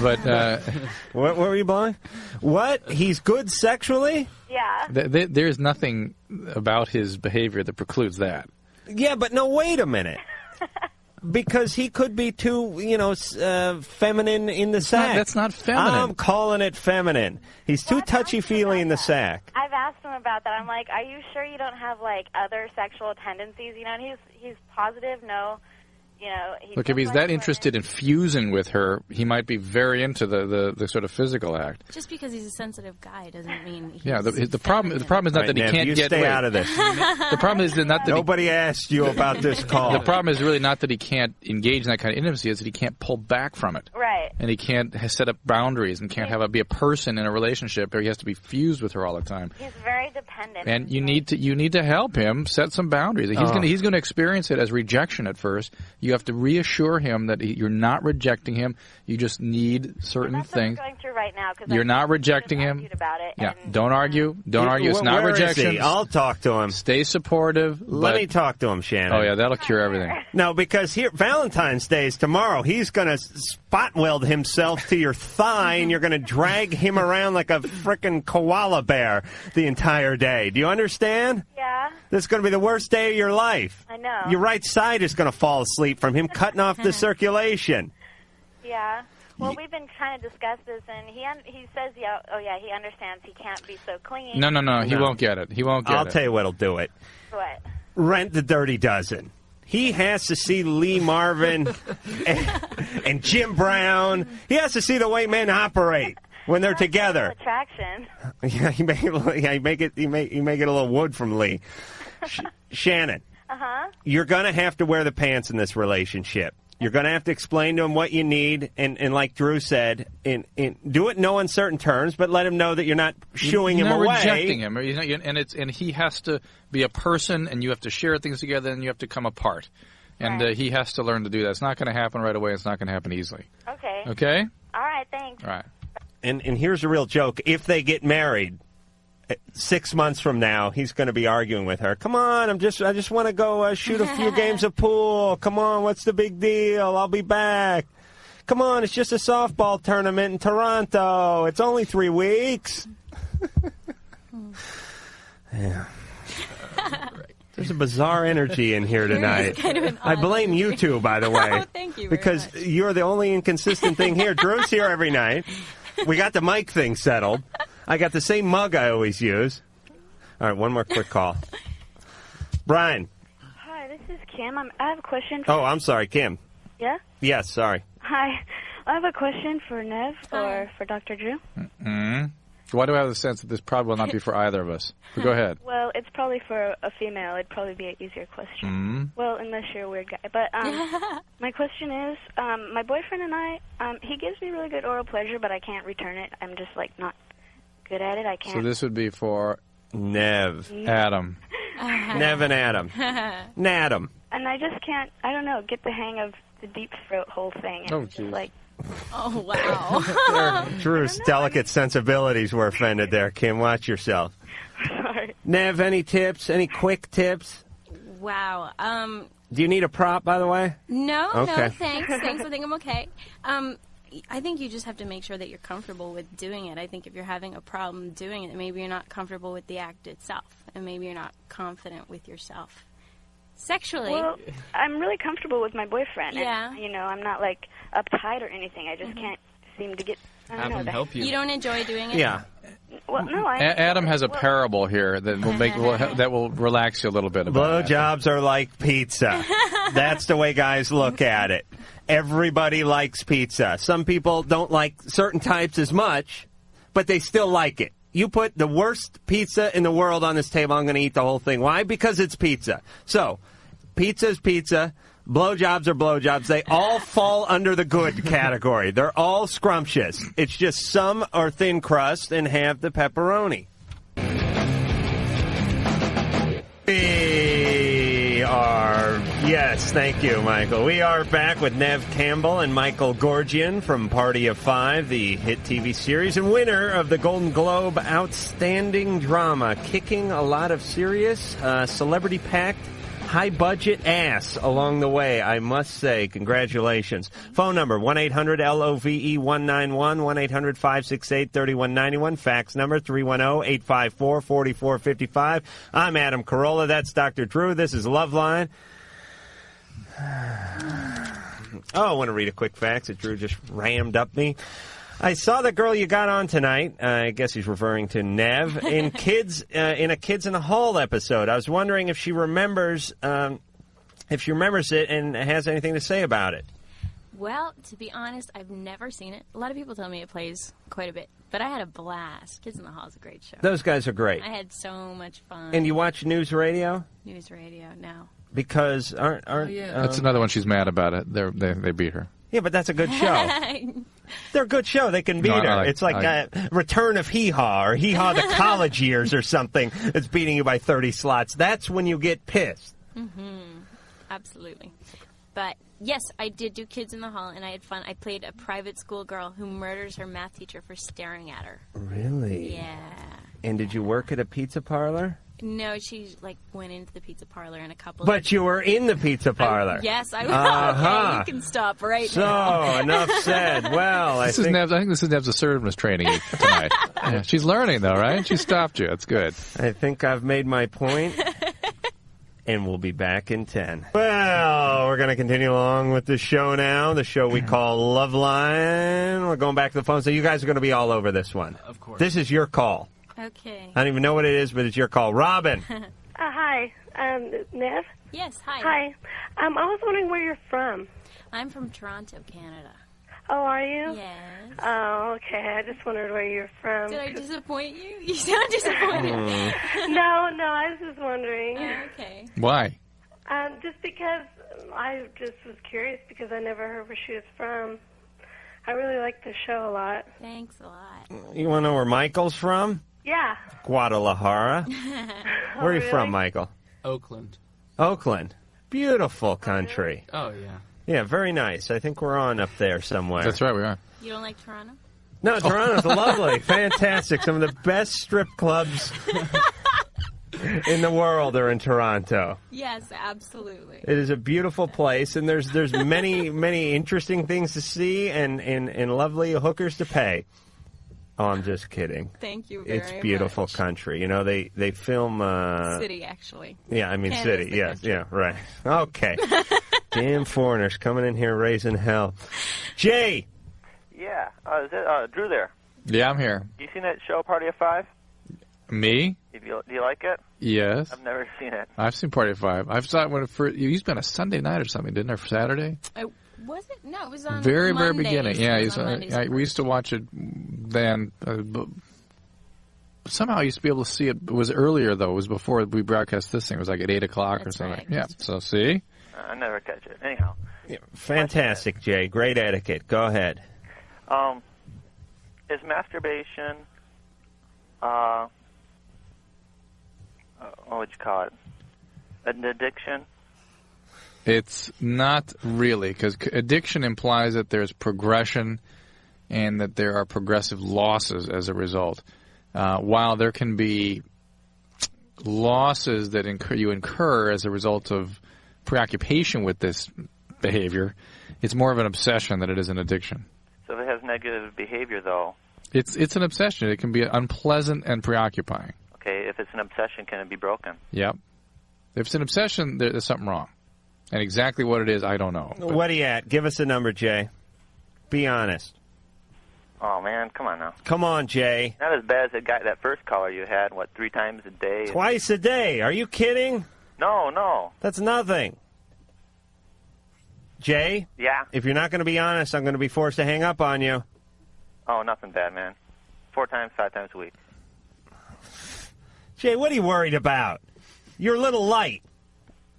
But what were you blowing? What? He's good sexually? Yeah. There's nothing about his behavior that precludes that. Yeah, but no, wait a minute. Because he could be too, feminine in the sack. That's not feminine. I'm calling it feminine. He's too touchy-feely in the sack. I've asked him about that. I'm like, are you sure you don't have, like, other sexual tendencies? And he's positive, no. Look, if he's that interested in fusing with her, he might be very into the sort of physical act. Just because he's a sensitive guy doesn't mean he's the problem is not that he Nev, can't you get stay weight. out of this. The problem is not that nobody asked you about this call. The problem is really not that he can't engage in that kind of intimacy; it's that he can't pull back from it. Right. And he can't set up boundaries and can't be a person in a relationship, or he has to be fused with her all the time. He's very dependent. And you need to help him set some boundaries. He's going to experience it as rejection at first. You have to reassure him that you're not rejecting him. You just need certain that's things. What I'm going through right now, You're not rejecting him. About it, yeah, don't argue. Don't argue. It's not where is rejection. he? I'll talk to him. Stay supportive. Let me talk to him, Shannon. Oh yeah, that'll cure everything. No, because here Valentine's Day is tomorrow. He's going to spot weld himself to your thigh, and you're going to drag him around like a frickin' koala bear the entire day. Do you understand? Yeah. This is going to be the worst day of your life. I know. Your right side is going to fall asleep from him cutting off the circulation. Yeah. Well, we've been trying to discuss this, and he says, he understands he can't be so clingy. No, he won't get it. He won't get it. I'll tell you what'll do it. What? Rent the Dirty Dozen. He has to see Lee Marvin and Jim Brown. He has to see the way men operate when they're together. Attraction. Yeah, you make it a little wood from Lee. Shannon. Uh-huh. You're going to have to wear the pants in this relationship. You're going to have to explain to him what you need, and like Drew said, do it in no uncertain terms, but let him know that you're not shooing him away. You're not rejecting him, and he has to be a person, and you have to share things together, and you have to come apart. And he has to learn to do that. It's not going to happen right away. It's not going to happen easily. Okay. Okay? All right, thanks. All right. And here's a real joke. If they get married 6 months from now, he's going to be arguing with her. Come on, I just want to go shoot a few games of pool. Come on, what's the big deal? I'll be back. Come on, it's just a softball tournament in Toronto. It's only 3 weeks. Yeah. There's a bizarre energy in here tonight. Kind of an I blame you two, by the way. Oh, thank you. Because you're the only inconsistent thing here. Drew's here every night. We got the mic thing settled. I got the same mug I always use. All right, one more quick call. Brian. Hi, this is Kim. I have a question. Oh, I'm sorry, Kim. Yeah? Yes, sorry. Hi. I have a question for Neve or for Dr. Drew. Mm-hmm. Why do I have the sense that this probably will not be for either of us? But go ahead. Well, it's probably for a female. It'd probably be an easier question. Mm-hmm. Well, unless you're a weird guy. But my question is, my boyfriend and I, he gives me really good oral pleasure, but I can't return it. I'm just, like, not good at it. I can't. So this would be for Neve. Adam. Nev and Adam. Nadam. And I just can't, I don't know, get the hang of the deep throat whole thing. It's just like... Oh, wow. Drew's delicate sensibilities were offended there, Kim. Watch yourself. Sorry. Nev, any tips? Any quick tips? Wow. Do you need a prop, by the way? No, Okay. no, thanks. I think I'm okay. I think you just have to make sure that you're comfortable with doing it. I think if you're having a problem doing it, maybe you're not comfortable with the act itself, and maybe you're not confident with yourself. Sexually. Well, I'm really comfortable with my boyfriend. Yeah. And, I'm not, like, uptight or anything. I just can't seem to get... I don't know. help you. You don't enjoy doing it? Yeah. Well, no, I... Adam has a parable here that will relax you a little bit about it. Blowjobs are like pizza. That's the way guys look at it. Everybody likes pizza. Some people don't like certain types as much, but they still like it. You put the worst pizza in the world on this table, I'm going to eat the whole thing. Why? Because it's pizza. So, pizza is pizza. Blowjobs are blowjobs. They all fall under the good category. They're all scrumptious. It's just some are thin crust and have the pepperoni. We are, yes, thank you, Michael. We are back with Neve Campbell and Michael Goorjian from Party of Five, the hit TV series, and winner of the Golden Globe Outstanding Drama, kicking a lot of serious, celebrity-packed, high-budget ass along the way, I must say. Congratulations. Phone number, 1-800-LOVE-191, 1-800-568-3191. Fax number, 310-854-4455. I'm Adam Carolla. That's Dr. Drew. This is Loveline. Oh, I want to read a quick fax that Drew just rammed up me. I saw the girl you got on tonight. I guess he's referring to Neve in a Kids in the Hall episode. I was wondering if she remembers it and has anything to say about it. Well, to be honest, I've never seen it. A lot of people tell me it plays quite a bit, but I had a blast. Kids in the Hall is a great show. Those guys are great. I had so much fun. And you watch News Radio? News Radio, no. Because aren't that's another one she's mad about it. They beat her. Yeah, but that's a good show. They're a good show. They can beat her. It's like Return of Hee Haw or Hee Haw the College Years or something that's beating you by 30 slots. That's when you get pissed. Mm-hmm. Absolutely. But, yes, I did do Kids in the Hall, and I had fun. I played a private school girl who murders her math teacher for staring at her. Really? Yeah. And did you work at a pizza parlor? No, she, went into the pizza parlor and a couple But you were in the pizza parlor. Yes, I was. Uh-huh. Okay, you can stop right now. So, enough said. Well, I think this is Nev's assertiveness training tonight. Yeah, she's learning, though, right? She stopped you. That's good. I think I've made my point. And we'll be back in 10. Well, we're going to continue along with the show now, the show we call Loveline. We're going back to the phone, so you guys are going to be all over this one. Of course. This is your call. Okay. I don't even know what it is, but it's your call. Robin. Hi, Neve? Yes, hi. Hi. I was wondering where you're from. I'm from Toronto, Canada. Oh, are you? Yes. Oh, okay. I just wondered where you're from. Did I disappoint you? You sound disappointed. No, I was just wondering. Okay. Why? Just because I just was curious because I never heard where she was from. I really like the show a lot. Thanks a lot. You want to know where Michael's from? Yeah. Guadalajara. Where are you from, Michael? Oakland. Oakland. Beautiful country. Oh, yeah. Yeah, very nice. I think we're on up there somewhere. That's right, we are. You don't like Toronto? No, Toronto's lovely. Fantastic. Some of the best strip clubs in the world are in Toronto. Yes, absolutely. It is a beautiful place, and there's many interesting things to see and lovely hookers to pay. Oh, I'm just kidding. Thank you very much. It's beautiful country. You know, they film... City, actually. Yeah, I mean Canada's city. the Yeah, country. yeah, right. Okay. Damn foreigners coming in here raising hell. Jay! Yeah. Is it Drew there? Yeah, I'm here. You seen that show, Party of Five? Me? Do you like it? Yes. I've never seen it. I've seen Party of Five. I've saw it when it used to be on a Sunday night or something, didn't it, for Saturday? Was it? No, it was on Very Mondays. beginning. Yeah, It was on Mondays. we used to watch it then. Somehow I used to be able to see it. It was earlier, though. It was before we broadcast this thing. It was like at 8 o'clock or something. right. Yeah, so see? I never catch it. Anyhow. Yeah, fantastic, Jay. Great etiquette. Go ahead. Is masturbation, what would you call it, an addiction? It's not really, because addiction implies that there's progression and that there are progressive losses as a result. While there can be losses that you incur as a result of preoccupation with this behavior, it's more of an obsession than it is an addiction. So if it has negative behavior, though, It's an obsession. It can be unpleasant and preoccupying. okay, if it's an obsession, can it be broken? Yep. If it's an obsession, there's something wrong. And exactly what it is, I don't know. But What are you at? Give us a number, Jay. Be honest. Oh, man, come on now. Come on, Jay. Not as bad as that first caller you had, 3 times a day? Twice a day. Are you kidding? No. That's nothing. Jay? Yeah? If you're not going to be honest, I'm going to be forced to hang up on you. Oh, nothing bad, man. 4 times, 5 times a week. Jay, what are you worried about? You're a little light.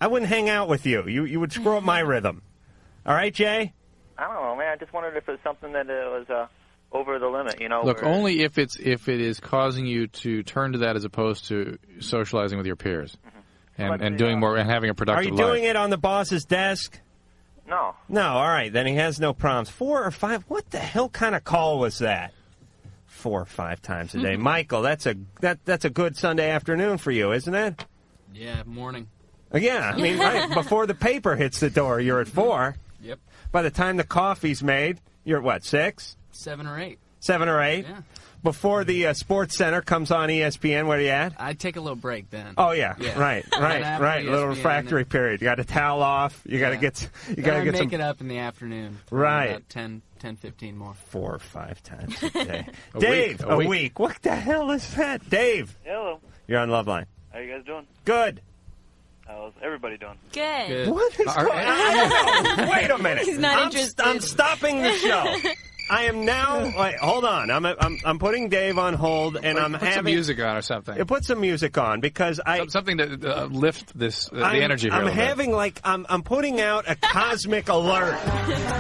I wouldn't hang out with you. You would screw up my rhythm. All right, Jay? I don't know, man. I just wondered if it was something that was over the limit, you know. Look, where... only if it is causing you to turn to that as opposed to socializing with your peers and doing more and having a productive life. Are you doing it on the boss's desk? No. No, all right. Then he has no problems. 4 or 5? What the hell kind of call was that? 4 or 5 times a day. Michael, that's a good Sunday afternoon for you, isn't it? Yeah, morning. Yeah, I mean, right before the paper hits the door, you're at 4. Yep. By the time the coffee's made, you're at what, 6? 7 or 8. 7 or 8? Yeah. Before the Sports Center comes on ESPN, where are you at? I take a little break then. Oh yeah. Right. A little refractory period. You got to towel off. You got to get. You got to get make it up in the afternoon. Right. About 10, 15 more. 4 or 5 times a day. Dave, a week. What the hell is that, Dave? Hello. You're on Loveline. How you guys doing? Good. How's everybody doing? Good. What is going on? Wait a minute. He's not interested. I'm stopping the show. I am now. Wait, hold on. I'm putting Dave on hold, and I'm put having some music on or something. Put some music on because something to lift this the energy. I'm having I'm putting out a cosmic alert.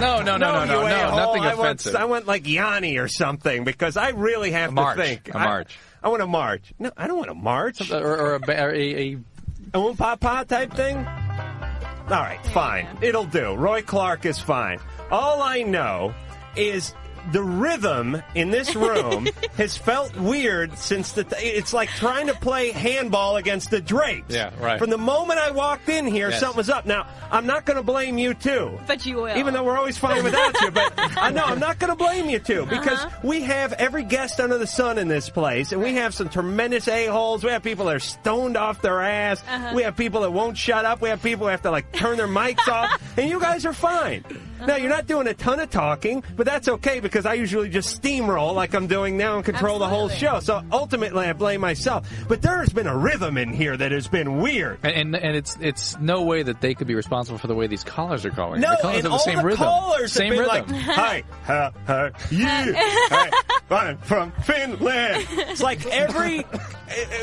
No, nothing offensive. I want like Yanni or something because I really have to think. A march. I want a march. No, I don't want a march. Or a papa type thing. All right, fine. It'll do. Roy Clark is fine. All I know is the rhythm in this room has felt weird since it's like trying to play handball against the Drapes. Yeah, right. From the moment I walked in here, something was up. Now, I'm not going to blame you two. But you will. Even though we're always fine without you. But I'm not going to blame you two because we have every guest under the sun in this place, and we have some tremendous a-holes. We have people that are stoned off their ass. We have people that won't shut up. We have people who have to turn their mics off. And you guys are fine. Now, you're not doing a ton of talking, but that's okay because I usually just steamroll like I'm doing now and control the whole show. So ultimately, I blame myself. But there has been a rhythm in here that has been weird. And it's no way that they could be responsible for the way these callers are calling. No, the callers and have the same all the rhythm. callers Same have been rhythm. like, hi, you, hi, I'm from Finland. It's like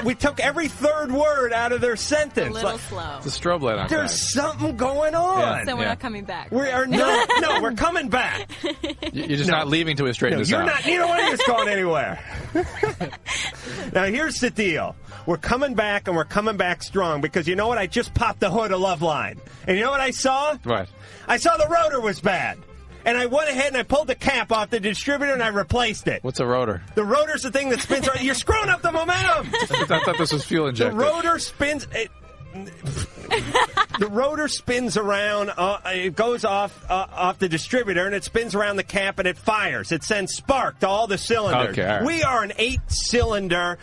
we took every third word out of their sentence. A little slow. It's a strobe light on. There's something going on. Yeah. So we're not coming back. We are not. No, we're coming back. You're just not leaving till we straighten this you're out. Not. Neither one of you is going anywhere. Now, here's the deal. We're coming back, and we're coming back strong because you know what? I just popped the hood of Loveline. And you know what I saw? What? I saw the rotor was bad. And I went ahead and I pulled the cap off the distributor and I replaced it. What's a rotor? The rotor's the thing that spins around. You're screwing up the momentum. I thought this was fuel injected. The rotor spins. The rotor spins around. It goes off the distributor and it spins around the cap and it fires. It sends spark to all the cylinders. Okay, all right. We are an 8-cylinder,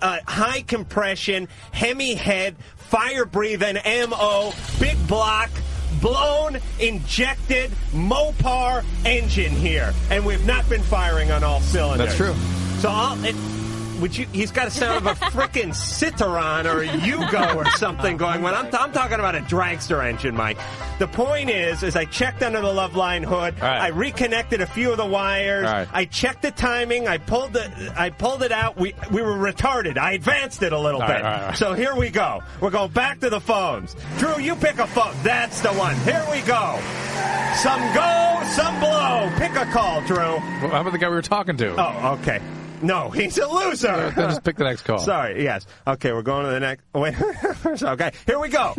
high compression, Hemi head, fire breathing MO, big block. Blown, injected, Mopar engine here. And we've not been firing on all cylinders. That's true. So he's got a sound of a frickin' Citroen or a Yugo or something going on. I'm talking about a dragster engine, Mike. The point is I checked under the Loveline hood. Right. I reconnected a few of the wires. Right. I checked the timing. I pulled it out. We were retarded. I advanced it a little bit. Right. So here we go. We're going back to the phones. Drew, you pick a phone. That's the one. Here we go. Some go, some blow. Pick a call, Drew. Well, how about the guy we were talking to? Oh, okay. No, he's a loser. Then just pick the next call. Sorry, yes. Okay, we're going to the next. Wait. Okay, here we go.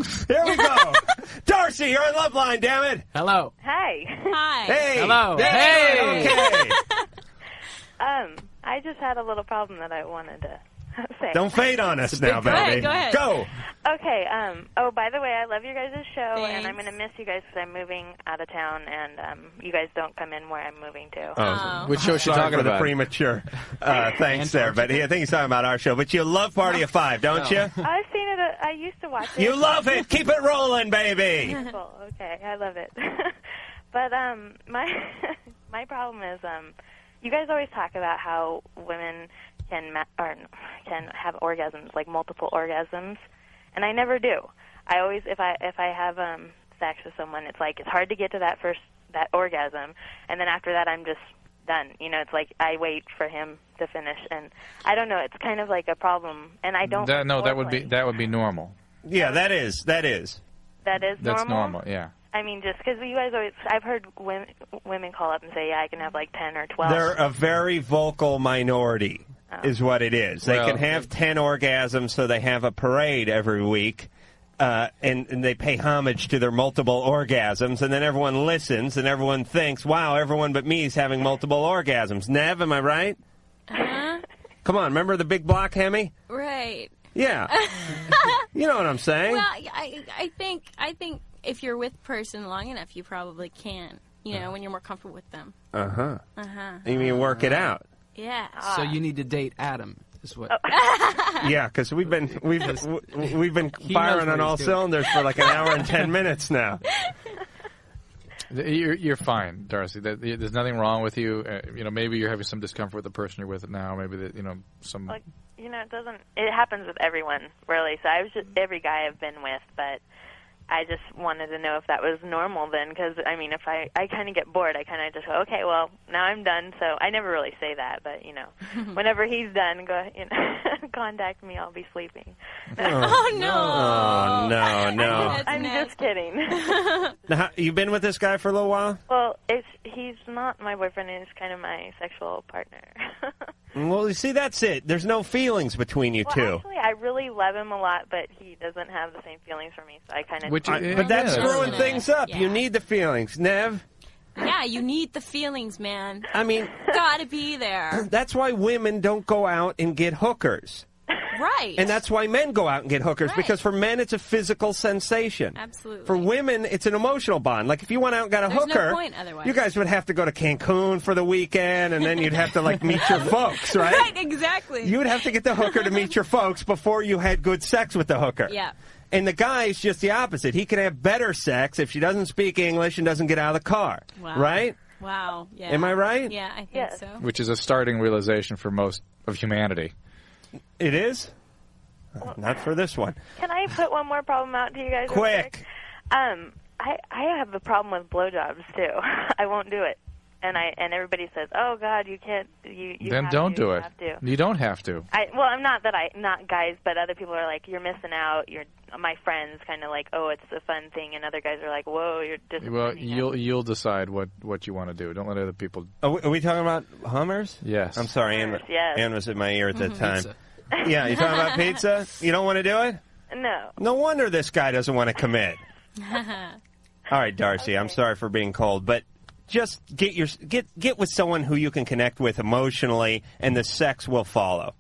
Darcy, you're on Loveline, damn it. Hello. Hi. Hi. Hey. Hello. Hey. Okay. I just had a little problem that I wanted to say. Don't fade on us now, baby. Go ahead. Go. Okay, by the way, I love your guys' show, Thanks. and I'm going to miss you guys because I'm moving out of town, and you guys don't come in where I'm moving to. Oh. Which show is she talking for the about? premature thanks there, but I think he's talking about our show. But you love Party of Five, don't you? I've seen it. I used to watch it. You love it. Keep it rolling, baby. Wonderful. Okay, I love it. But my problem is you guys always talk about how women can have orgasms, like multiple orgasms, and I never do. I always, if I have sex with someone, it's like it's hard to get to that orgasm, and then after that I'm just done. You know, it's like I wait for him to finish, and I don't know. It's kind of like a problem, and I don't. That would be normal. Yeah, that is. That is That's normal? normal, yeah. I mean, just because you guys always, I've heard women call up and say, yeah, I can have like 10 or 12. They're a very vocal minority, is what it is. They Well, can have 10 orgasms, so they have a parade every week, and they pay homage to their multiple orgasms, and then everyone listens, and everyone thinks, wow, everyone but me is having multiple orgasms. Neve, am I right? Come on, remember the big block Hemi? Right. Yeah. You know what I'm saying? Well, I think if you're with a person long enough, you probably can. You know, when you're more comfortable with them. Uh-huh. Uh-huh. You mean work it out? Yeah. So you need to date Adam, is what? Yeah, because we've been He firing knows on what all he's doing. cylinders for like an hour and 10 minutes now. You're fine, Darcy. There's nothing wrong with you. You know, maybe you're having some discomfort with the person you're with now. Maybe some. Like, you know, it happens with everyone, really. So I was just, every guy I've been with, but I just wanted to know if that was normal then, because, I mean, if I kind of get bored, I kind of just go, okay, well, now I'm done. So I never really say that, but, you know, whenever he's done, contact me, I'll be sleeping. Oh, no. Oh, no. I'm just kidding. Now, you been with this guy for a little while? Well, he's not my boyfriend, he's kind of my sexual partner. Well, you see, that's it. There's no feelings between you two. Actually, I really love him a lot, but he doesn't have the same feelings for me, so I kind of... But that's screwing things up. Yeah. You need the feelings. Nev? Yeah, you need the feelings, man. I mean... Gotta be there. That's why women don't go out and get hookers. Right. And that's why men go out and get hookers, because for men it's a physical sensation. Absolutely. For women, it's an emotional bond. Like if you went out and got a There's no hooker, point otherwise. you guys would have to go to Cancun for the weekend, and then you'd have to like meet your folks, right? Right, exactly. You would have to get the hooker to meet your folks before you had good sex with the hooker. Yeah. And the guy's just the opposite. He can have better sex if she doesn't speak English and doesn't get out of the car. Wow. Right? Wow. Yeah. Am I right? Yeah, I think so. Which is a starting realization for most of humanity. It is? Not for this one. Can I put one more problem out to you guys? real Quick. I have a problem with blowjobs too. I won't do it, and everybody says, "Oh God, you can't." You Then have don't to, do you it. have to. You don't have to. Well, I'm not guys, but other people are like, "You're missing out." My friends kind of like, "Oh, it's a fun thing," and other guys are like, "Whoa, you're disappointing." Well, you'll decide what you want to do. Don't let other people. Are we talking about Hummers? Yes. I'm sorry, yes. Ann was in my ear at that time. Pizza. Yeah, you talking about pizza? You don't want to do it? No. No wonder this guy doesn't want to commit. All right, Darcy, I'm sorry for being cold, but just get with someone who you can connect with emotionally, and the sex will follow.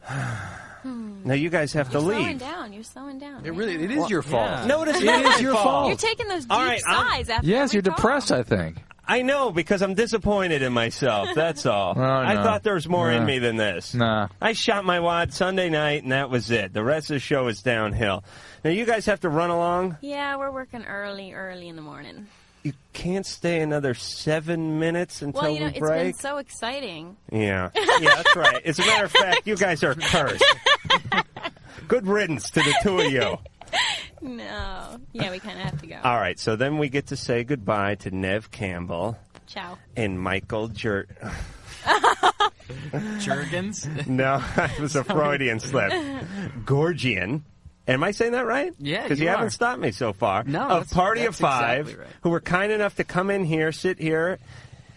Now you guys have to leave. You're slowing down. It is your fault. Yeah. Notice It is your fault. You're taking those deep All right, sighs after Yes, every you're call. depressed, I think. I know, because I'm disappointed in myself, that's all. I no. thought there was more in me than this. Nah. I shot my wad Sunday night, and that was it. The rest of the show is downhill. Now, you guys have to run along. Yeah, we're working early in the morning. You can't stay another 7 minutes until Well, we it's break? been so exciting. Yeah, that's right. As a matter of fact, you guys are cursed. Good riddance to the two of you. No. Yeah, we kind of have to go. All right, so then we get to say goodbye to Neve Campbell. Ciao. And Michael Jergens? No, it was a Freudian slip. Goorjian. Am I saying that right? Yeah, because you are. haven't stopped me so far. No, Of Party of that's Five, exactly right. who were kind enough to come in here, sit here,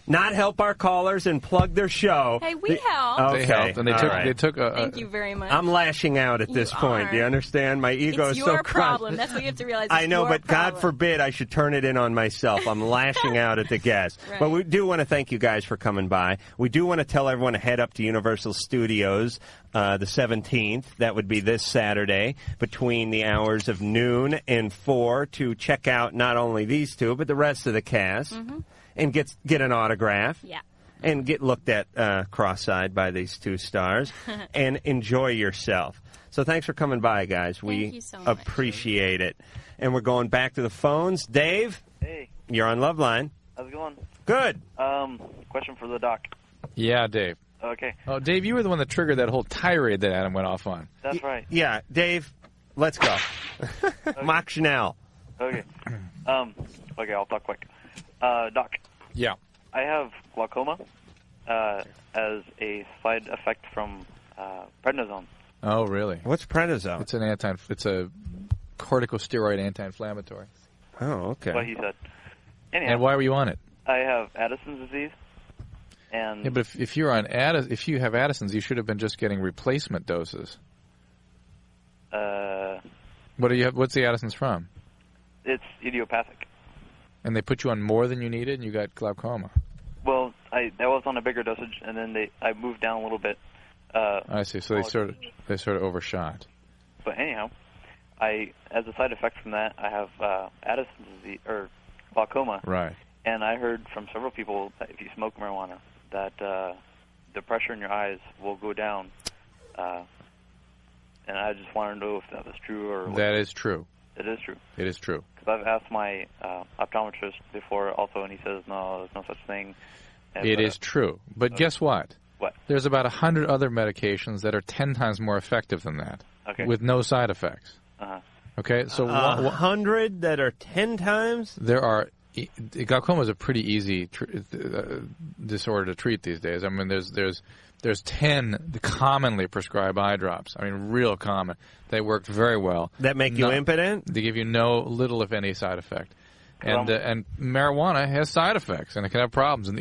not help our callers and plug their show. Hey, we helped. Okay, They helped, and all they took. Thank you very much. I'm lashing out at this point. are. Do you understand? My ego It's is so your crushed. problem. That's what you have to realize. I It's know, your but problem. God forbid I should turn it in on myself. I'm lashing out at the guests. Right. But we do want to thank you guys for coming by. We do want to tell everyone to head up to Universal Studios the 17th. That would be this Saturday between the hours of noon and 4 to check out not only these two, but the rest of the cast and get an autograph. Yeah. And get looked at cross-eyed by these two stars and enjoy yourself. So thanks for coming by, guys. Thank you so much. Appreciate it. And we're going back to the phones. Dave? Hey. You're on Loveline. How's it going? Good. Question for the doc. Yeah, Dave. Okay. Oh, Dave, you were the one that triggered that whole tirade that Adam went off on. That's right. Yeah, Dave, let's go. Mach Schnell. Okay. Okay, I'll talk quick. Doc. Yeah. I have glaucoma as a side effect from prednisone. Oh, really? What's prednisone? It's an corticosteroid anti-inflammatory. Oh, okay. What he said. Anyhow, And why were you on it? I have Addison's disease, and Yeah, but if you're on if you have Addison's, you should have been just getting replacement doses. What do you have? What's the Addison's from? it's idiopathic. And they put you on more than you needed, and you got glaucoma. Well, I was on a bigger dosage, and then I moved down a little bit. I see. So they sort of overshot. But anyhow, as a side effect from that, I have Addison's disease or glaucoma. Right. And I heard from several people that if you smoke marijuana, that the pressure in your eyes will go down. And I just wanted to know if that was true or. That is true. It is true. It is true. Because I've asked my optometrist before also, and he says no, there's no such thing. And, it is true. But guess what? What? There's about 100 other medications that are 10 times more effective than that, with no side effects. Uh-huh. Okay, so 100 that are 10 times? There are. Glaucoma is a pretty easy disorder to treat these days. I mean, there's 10 commonly prescribed eye drops. I mean, real common. They worked very well. That make you impotent? They give you no little, if any, side effect. And marijuana has side effects, and it can have problems. And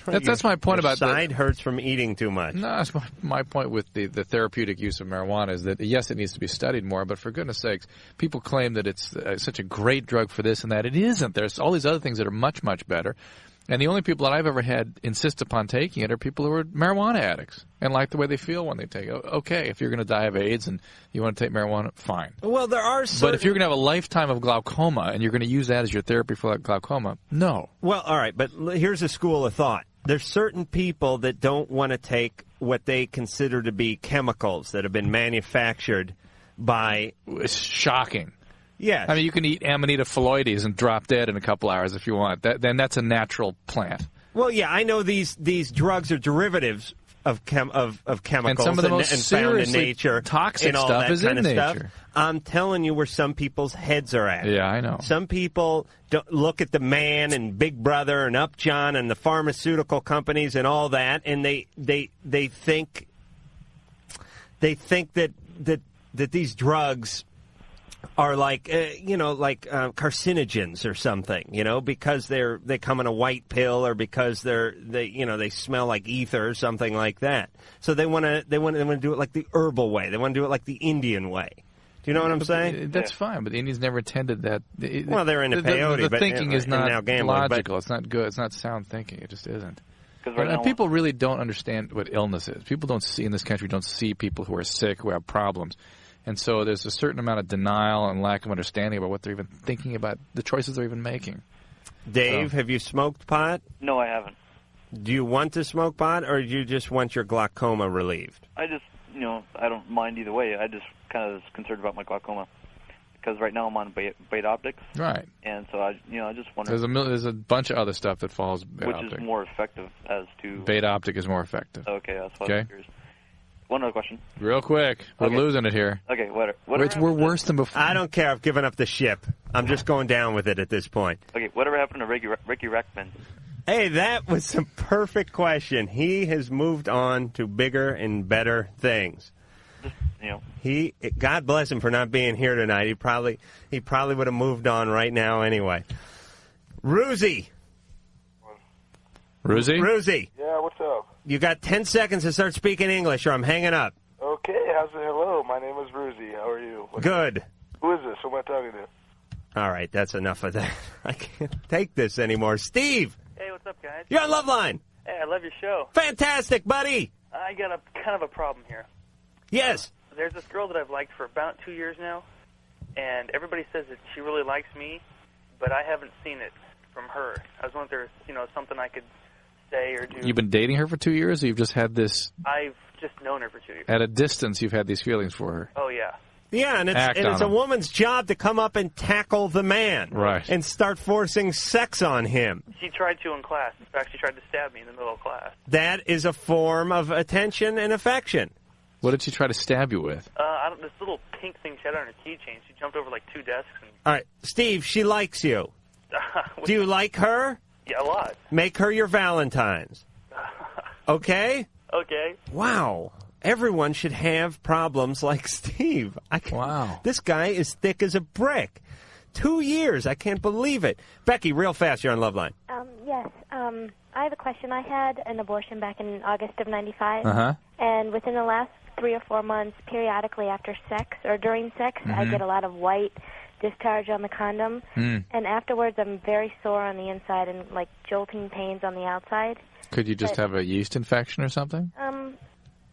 that's my point about side hurts from eating too much. No, that's my point with the therapeutic use of marijuana is that yes, it needs to be studied more. But for goodness sakes, people claim that it's such a great drug for this and that. It isn't. There's all these other things that are much, much better. And the only people that I've ever had insist upon taking it are people who are marijuana addicts and like the way they feel when they take it. Okay, if you're going to die of AIDS and you want to take marijuana, fine. Well, there are certain... But if you're going to have a lifetime of glaucoma and you're going to use that as your therapy for glaucoma, no. Well, all right, but here's a school of thought. There's certain people that don't want to take what they consider to be chemicals that have been manufactured by... It's shocking. Yes. I mean, you can eat Amanita phalloides and drop dead in a couple hours if you want. Then that's a natural plant. Well, yeah, I know these drugs are derivatives of chemicals and some of the most and found in nature. Toxic and all stuff that is kind in of nature. Stuff. I'm telling you where some people's heads are at. Yeah, I know. Some people don't look at the man and Big Brother and Upjohn and the pharmaceutical companies and all that, and they think that these drugs are like carcinogens or something, because they come in a white pill or because they smell like ether or something like that. So they want to do it like the herbal way. They want to do it like the Indian way. Do you know what I'm saying? That's fine, but the Indians never intended that. Well, they're into peyote, the but thinking is not now gambling, logical. It's not good. It's not sound thinking. It just isn't. Right and people really don't understand what illness is. People don't see in this country people who are sick, who have problems. And so there's a certain amount of denial and lack of understanding about what they're even thinking about, the choices they're even making. Dave, have you smoked pot? No, I haven't. Do you want to smoke pot, or do you just want your glaucoma relieved? I just, I don't mind either way. I just kind of concerned about my glaucoma because right now I'm on beta optics. Right. And so I just wonder. There's a bunch of other stuff that follows beta which optic. is more effective as to. Beta optic is more effective. Okay, that's what I was curious. One other question. Real quick. We're losing it here. Okay, whatever. We're worse than before. I don't care. I've given up the ship. I'm just going down with it at this point. Okay, whatever happened to Ricky Rackman? Hey, that was a perfect question. He has moved on to bigger and better things. God bless him for not being here tonight. He probably would have moved on right now anyway. Ruzi. Ruzi? Yeah, what's up? You got 10 seconds to start speaking English or I'm hanging up. Okay, hello, my name is Ruzi. How are you? Good. Who is this? Who am I talking to? All right, that's enough of that. I can't take this anymore. Steve! Hey, what's up, guys? You're on Loveline! Hey, I love your show. Fantastic, buddy! I got a kind of a problem here. Yes. There's this girl that I've liked for about 2 years now, and everybody says that she really likes me, but I haven't seen it from her. I was wondering if there's, something I could say or do. You've been dating her for 2 years, or you've just had this... I've just known her for 2 years. At a distance, you've had these feelings for her. Oh, yeah. Yeah, and it's a woman's job to come up and tackle the man. Right. And start forcing sex on him. She tried to in class. In fact, she tried to stab me in the middle of class. That is a form of attention and affection. What did she try to stab you with? This little pink thing she had on her keychain. She jumped over like 2 desks. And... All right, Steve, she likes you. Do you like her? Yeah, a lot. Make her your Valentine's. Okay? Okay. Wow. everyone should have problems like Steve. Wow. This guy is thick as a brick. 2 years. I can't believe it. Becky, real fast, you're on Loveline. Yes. I have a question. I had an abortion back in August of 95. Uh-huh. And within the last 3 or 4 months, periodically after sex or during sex, I get a lot of white discharge on the condom. And afterwards, I'm very sore on the inside and, like, jolting pains on the outside. Could you just have a yeast infection or something?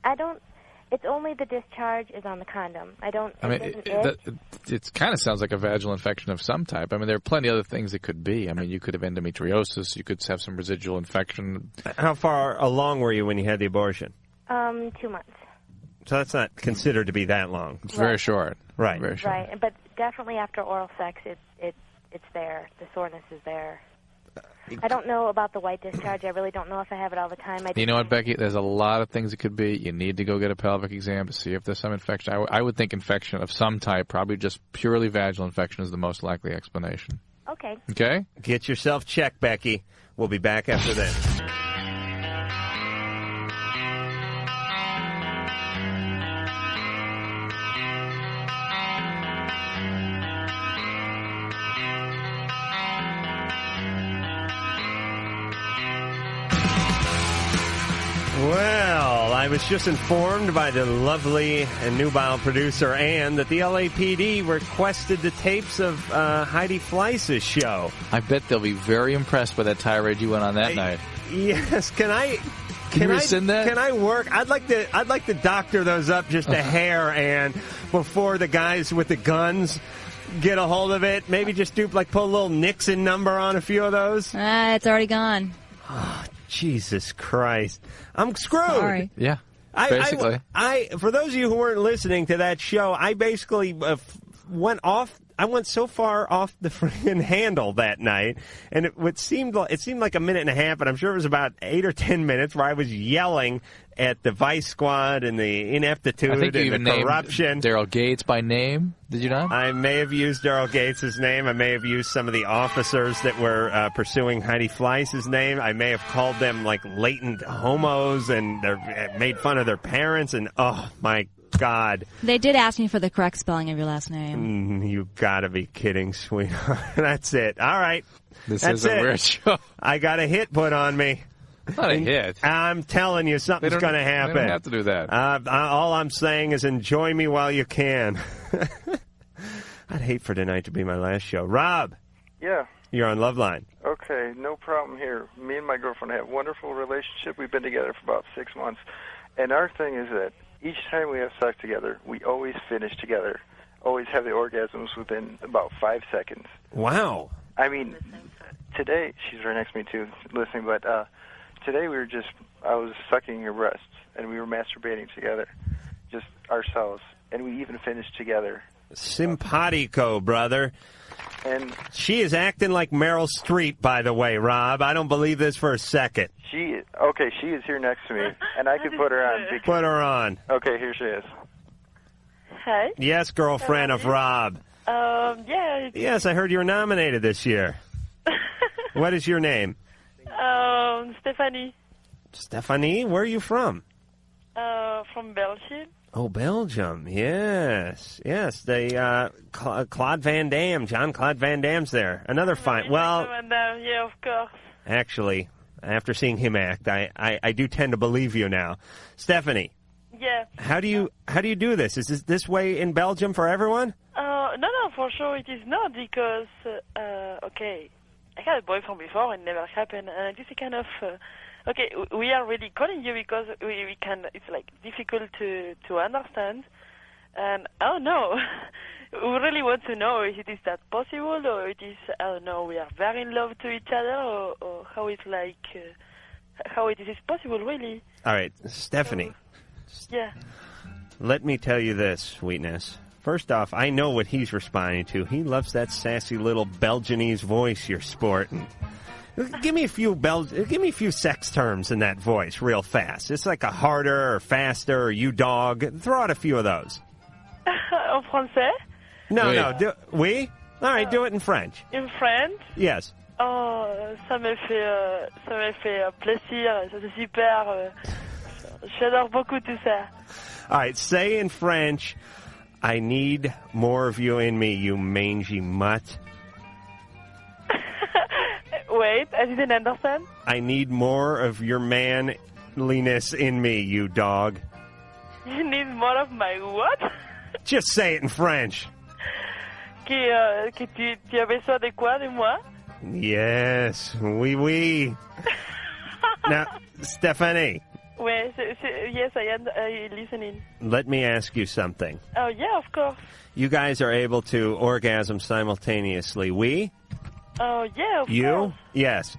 I don't... It's only the discharge is on the condom. I don't... I mean, it kind of sounds like a vaginal infection of some type. I mean, there are plenty of other things it could be. I mean, you could have endometriosis. You could have some residual infection. How far along were you when you had the abortion? 2 months. So that's not considered to be that long. It's very short. Right. Very short. Right, but definitely after oral sex, it's there. The soreness is there. I don't know about the white discharge. I really don't know if I have it all the time. You know what, Becky? There's a lot of things it could be. You need to go get a pelvic exam to see if there's some infection. I would think infection of some type, probably just purely vaginal infection, is the most likely explanation. Okay. Okay? Get yourself checked, Becky. We'll be back after this. Well, I was just informed by the lovely and nubile producer Ann that the LAPD requested the tapes of Heidi Fleiss's show. I bet they'll be very impressed by that tirade you went on that night. Yes, can I rescind that? Can I work? I'd like to doctor those up just a hair, and before the guys with the guns get a hold of it, maybe just put a little Nixon number on a few of those. It's already gone. Oh, Jesus Christ. I'm screwed. Sorry. Yeah, basically. I for those of you who weren't listening to that show, I basically went so far off the freaking handle that night, and it seemed like a minute and a half, but I'm sure it was about 8 or 10 minutes where I was yelling at the Vice Squad and the ineptitude and the corruption. Daryl Gates by name, did you not? I may have used Daryl Gates' name. I may have used some of the officers that were pursuing Heidi Fleiss's name. I may have called them like latent homos and made fun of their parents. And oh my God, they did ask me for the correct spelling of your last name. You gotta be kidding, sweetheart. That's it. All right, this is a weird show. I got a hit put on me. Not a hit. I'm telling you, something's going to happen. They don't have to do that. All I'm saying is enjoy me while you can. I'd hate for tonight to be my last show. Rob. Yeah. You're on Loveline. Okay, no problem here. Me and my girlfriend have a wonderful relationship. We've been together for about 6 months. And our thing is that each time we have sex together, we always finish together. Always have the orgasms within about 5 seconds. Wow. I mean, today, she's right next to me too, listening, but today I was sucking her breasts, and we were masturbating together, just ourselves, and we even finished together. Simpatico, brother. And she is acting like Meryl Streep, by the way, Rob. I don't believe this for a second. She is here next to me, and I could put her on. Put her on. Okay, here she is. Hi. Yes, girlfriend of Rob. Yeah. Yes, I heard you were nominated this year. What is your name? Stephanie. Stephanie? Where are you from? From Belgium. Oh, Belgium. Yes. Claude Van Damme. Jean-Claude Van Damme's there. Another fine. Well, yeah, of course. Actually, after seeing him act, I do tend to believe you now. Stephanie. Yeah. How do you do this? Is this way in Belgium for everyone? No, for sure it is not, because okay, I had a boyfriend before and it never happened, and this is kind of okay. We are really calling you because we can. It's like difficult to understand, and I don't know. We really want to know if it is that possible, or it is, I don't know, we are very in love to each other, or how it's like, how it is possible, really. All right, Stephanie. Yeah. Let me tell you this, sweetness. First off, I know what he's responding to. He loves that sassy little Belgianese voice you're sporting. Give me a few sex terms in that voice real fast. It's like a harder or faster or you dog. Throw out a few of those. En français? No. Oui? All right, do it in French. In French? Yes. Oh, ça me fait plaisir. Ça c'est super. J'adore beaucoup tout ça. All right, say in French, I need more of you in me, you mangy mutt. Wait, I didn't understand. I need more of your manliness in me, you dog. You need more of my what? Just say it in French. Que tu as besoin de quoi de moi? Yes, oui. Now, Stephanie. Yes, I am listening. Let me ask you something. Oh, yeah, of course. You guys are able to orgasm simultaneously. We? Oh, yeah, of you? course. Yes.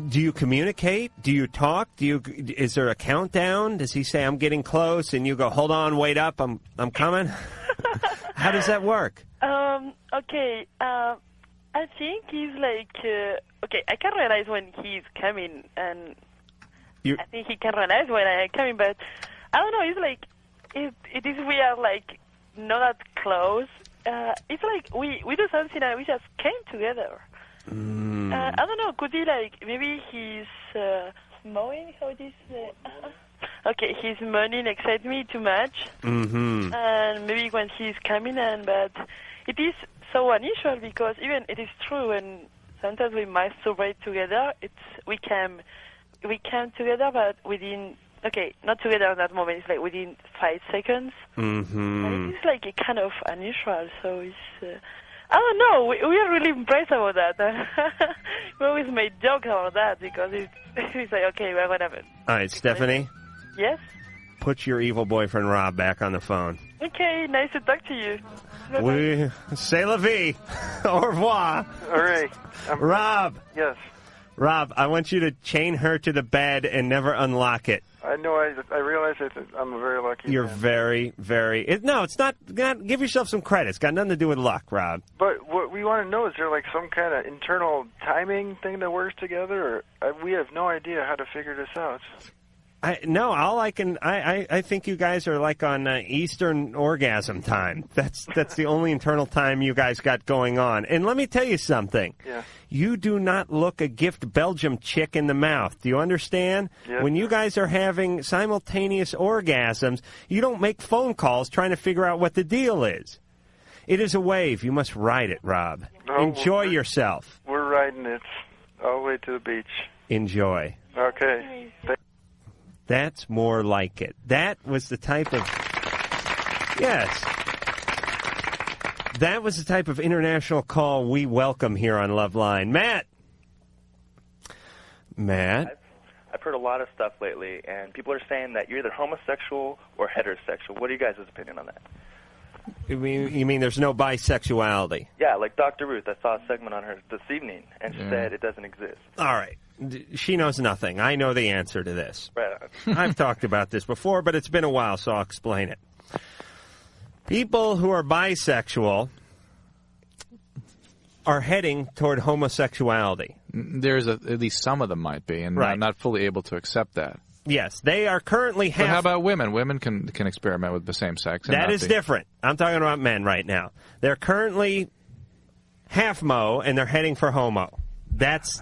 Do you communicate? Do you talk? Is there a countdown? Does he say, I'm getting close, and you go, hold on, wait up, I'm coming? How does that work? Okay, I think he's like, okay, I can realize when he's coming, and I think he can realize when I'm coming, but I don't know, it's like, it is weird, like, not that close. It's like we do something and we just came together. I don't know, could he like, maybe he's mowing, how it is? Okay, his moaning excites me too much. Mm-hmm. And maybe when he's coming in, but it is so unusual because even it is true when sometimes we masturbate together, we came together, but within, okay, not together at that moment, it's like within 5 seconds. Mm-hmm. And it's like a kind of unusual, so it's, I don't know, we are really impressed about that. We always made jokes about that because it's like, okay, we're gonna have it. All right, Stephanie? Yes? Put your evil boyfriend Rob back on the phone. Okay, nice to talk to you. We say la vie. Au revoir. All right. Rob. Yes. Rob, I want you to chain her to the bed and never unlock it. I know. I realize that I'm a very lucky You're man. very, very... no, it's not... Give yourself some credit. It's got nothing to do with luck, Rob. But what we want to know, is there like some kind of internal timing thing that works together? Or we have no idea how to figure this out. I think you guys are like on Eastern orgasm time. That's the only internal time you guys got going on. And let me tell you something. Yeah. You do not look a gift Belgium chick in the mouth. Do you understand? Yes. When you guys are having simultaneous orgasms, you don't make phone calls trying to figure out what the deal is. It is a wave. You must ride it, Rob. No, Enjoy yourself. We're riding it all the way to the beach. Enjoy. Okay. That's more like it. That was the type of... Yes. That was the type of international call we welcome here on Loveline. Matt. I've heard a lot of stuff lately, and people are saying that you're either homosexual or heterosexual. What are you guys' opinion on that? You mean there's no bisexuality? Yeah, like Dr. Ruth. I saw a segment on her this evening, and she said it doesn't exist. All right. She knows nothing. I know the answer to this. Right on. I've talked about this before, but it's been a while, so I'll explain it. People who are bisexual are heading toward homosexuality. There's at least some of them might be, and I'm not fully able to accept that. Yes, they are currently But how about women? Women can experiment with the same sex. That is different. I'm talking about men right now. They're currently half mo, and they're heading for homo. That's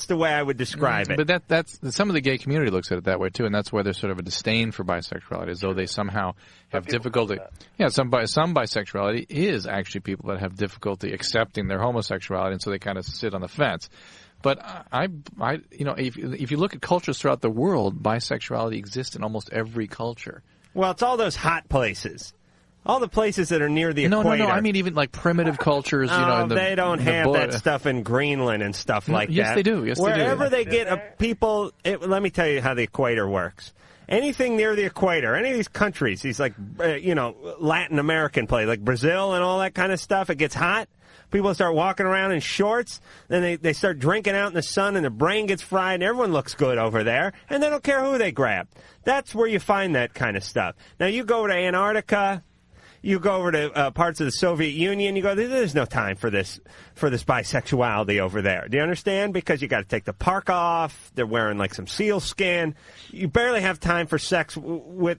the way I would describe it. But that's some of the gay community looks at it that way too, and that's why there's sort of a disdain for bisexuality, as though they somehow have difficulty. Yeah, some bisexuality is actually people that have difficulty accepting their homosexuality, and so they kind of sit on the fence. But if you look at cultures throughout the world, bisexuality exists in almost every culture. Well, it's all those hot places. All the places that are near the equator. No. I mean, even like primitive cultures. They don't have that stuff in Greenland and stuff like that. Yes, they do. Yes, Wherever they get people, let me tell you how the equator works. Anything near the equator, any of these countries, these like Latin American places, like Brazil and all that kind of stuff, it gets hot. People start walking around in shorts, then they start drinking out in the sun, and their brain gets fried, and everyone looks good over there, and they don't care who they grab. That's where you find that kind of stuff. Now, you go over to Antarctica, you go over to parts of the Soviet Union, you go, there's no time for this bisexuality over there. Do you understand? Because you got to take the parka off, they're wearing like some seal skin. You barely have time for sex with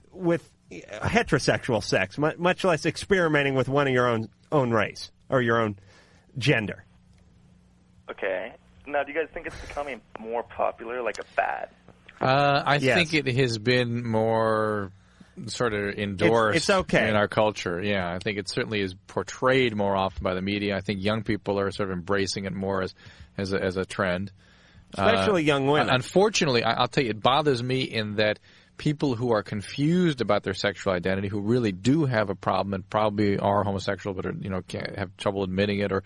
heterosexual sex, much less experimenting with one of your own race or your own gender. Okay. Now, do you guys think it's becoming more popular, like a fad? I think it has been more sort of endorsed it's okay. in our culture. Yeah, I think it certainly is portrayed more often by the media. I think young people are sort of embracing it more as a trend. Especially young women. Unfortunately, I'll tell you, it bothers me in that people who are confused about their sexual identity, who really do have a problem and probably are homosexual but can't have trouble admitting it or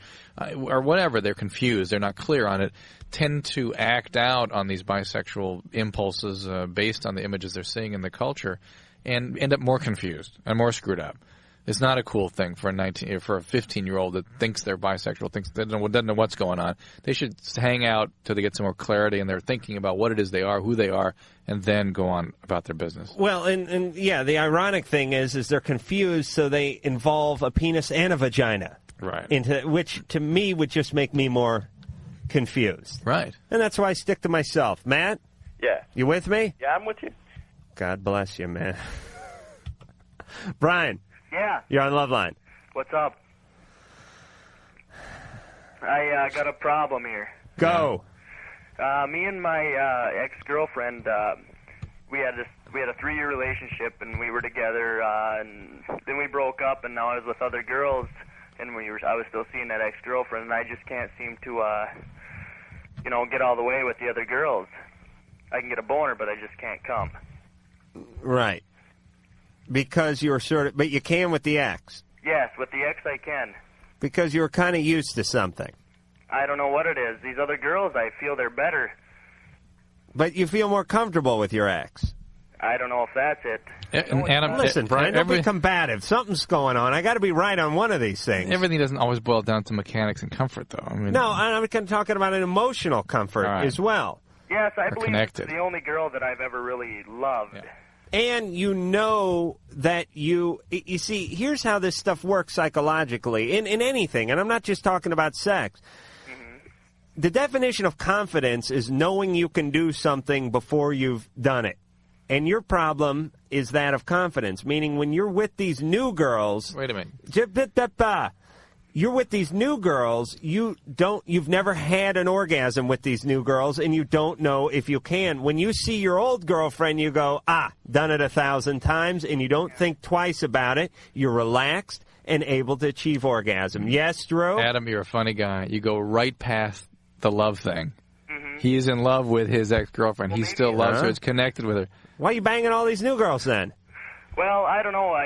whatever, they're confused, they're not clear on it, tend to act out on these bisexual impulses based on the images they're seeing in the culture and end up more confused and more screwed up. It's not a cool thing for a 15-year-old that thinks they're bisexual, doesn't know what's going on. They should hang out till they get some more clarity and they're thinking about what it is they are, who they are, and then go on about their business. Well, and the ironic thing is they're confused, so they involve a penis and a vagina, right? Which to me would just make me more confused, right? And that's why I stick to myself. Matt, Yeah. You with me? Yeah, I'm with you. God bless you, man. Brian. Yeah. You're on Loveline. What's up? I got a problem here. Go. Me and my ex-girlfriend, we had a 3-year relationship, and we were together, and then we broke up, and now I was with other girls, and I was still seeing that ex-girlfriend, and I just can't seem to, get all the way with the other girls. I can get a boner, but I just can't come. Right. Because you're but you can with the ex. Yes, with the ex I can. Because you're kind of used to something. I don't know what it is. These other girls, I feel they're better. But you feel more comfortable with your ex. I don't know if that's it. Adam, listen, Brian, don't be combative. Something's going on. I got to be right on one of these things. Everything doesn't always boil down to mechanics and comfort, though. No, I'm talking about an emotional comfort as well. Yes, I believe connected. it's the only girl that I've ever really loved. Yeah. And you know that you see, here's how this stuff works psychologically in anything, and I'm not just talking about sex. The definition of confidence is knowing you can do something before you've done it. And your problem is that of confidence, meaning when you're with these new girls... Wait a minute. You're with these new girls, you've never had an orgasm with these new girls, and you don't know if you can. When you see your old girlfriend, you go, done it 1,000 times, and you don't think twice about it. You're relaxed and able to achieve orgasm. Yes, Drew? Adam, you're a funny guy. You go right past the love thing. He is in love with his ex-girlfriend. He still loves her. He's connected with her. Why are you banging all these new girls then? Well, I don't know.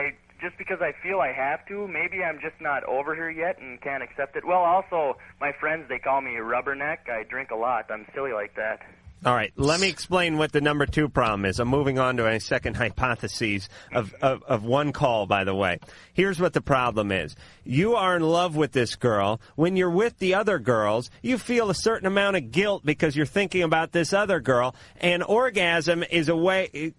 Just because I feel I have to. Maybe I'm just not over her yet and can't accept it. Well, also, my friends, they call me rubberneck. I drink a lot. I'm silly like that. All right, let me explain what the number 2 problem is. I'm moving on to a second hypothesis of one call, by the way. Here's what the problem is. You are in love with this girl. When you're with the other girls, you feel a certain amount of guilt because you're thinking about this other girl, and orgasm is a way...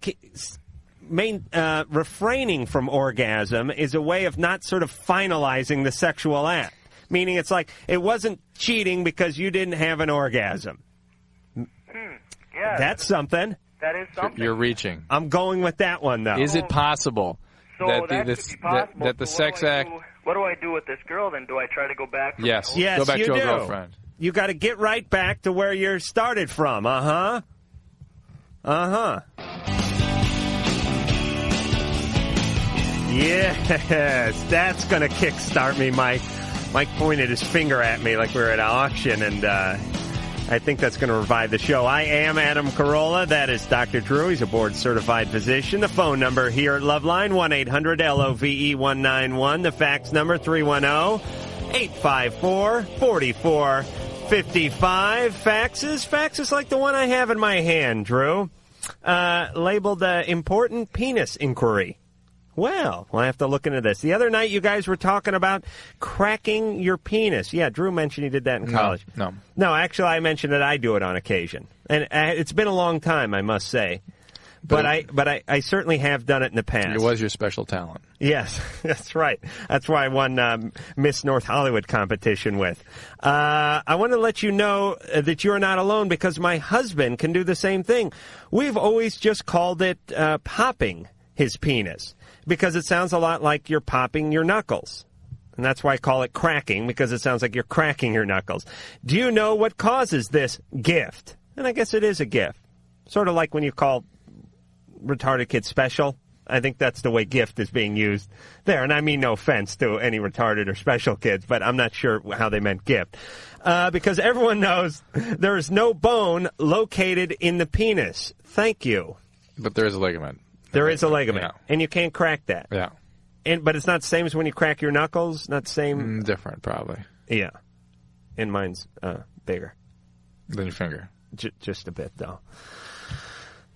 refraining from orgasm is a way of not sort of finalizing the sexual act. Meaning it's like, it wasn't cheating because you didn't have an orgasm. Yeah. That's something. That is something. You're reaching. I'm going with that one, though. Is it possible that the sex act... What do I do with this girl, then? Do I try to go back? Yes, go back you to do. a girlfriend. You got to get right back to where you started from. Uh-huh. Uh-huh. Yes, that's going to kickstart me. Mike pointed his finger at me like we were at an auction, and I think that's going to revive the show. I am Adam Carolla. That is Dr. Drew. He's a board-certified physician. The phone number here at Loveline, 1-800-LOVE-191. The fax number, 310-854-4455. Faxes like the one I have in my hand, Drew, labeled Important Penis Inquiry. Well, I have to look into this. The other night, you guys were talking about cracking your penis. Yeah, Drew mentioned he did that in college. No, actually, I mentioned that I do it on occasion. And it's been a long time, I must say. But I certainly have done it in the past. It was your special talent. Yes, that's right. That's why I won Miss North Hollywood competition with. I want to let you know that you're not alone because my husband can do the same thing. We've always just called it popping his penis, because it sounds a lot like you're popping your knuckles. And that's why I call it cracking, because it sounds like you're cracking your knuckles. Do you know what causes this gift? And I guess it is a gift. Sort of like when you call retarded kids special. I think that's the way gift is being used there. And I mean no offense to any retarded or special kids, but I'm not sure how they meant gift. Because everyone knows there is no bone located in the penis. Thank you. But there is a ligament. There is a ligament. Yeah. And you can't crack that. Yeah. But it's not the same as when you crack your knuckles? Not the same? Different, probably. Yeah. And mine's bigger. Than your finger. Just a bit, though.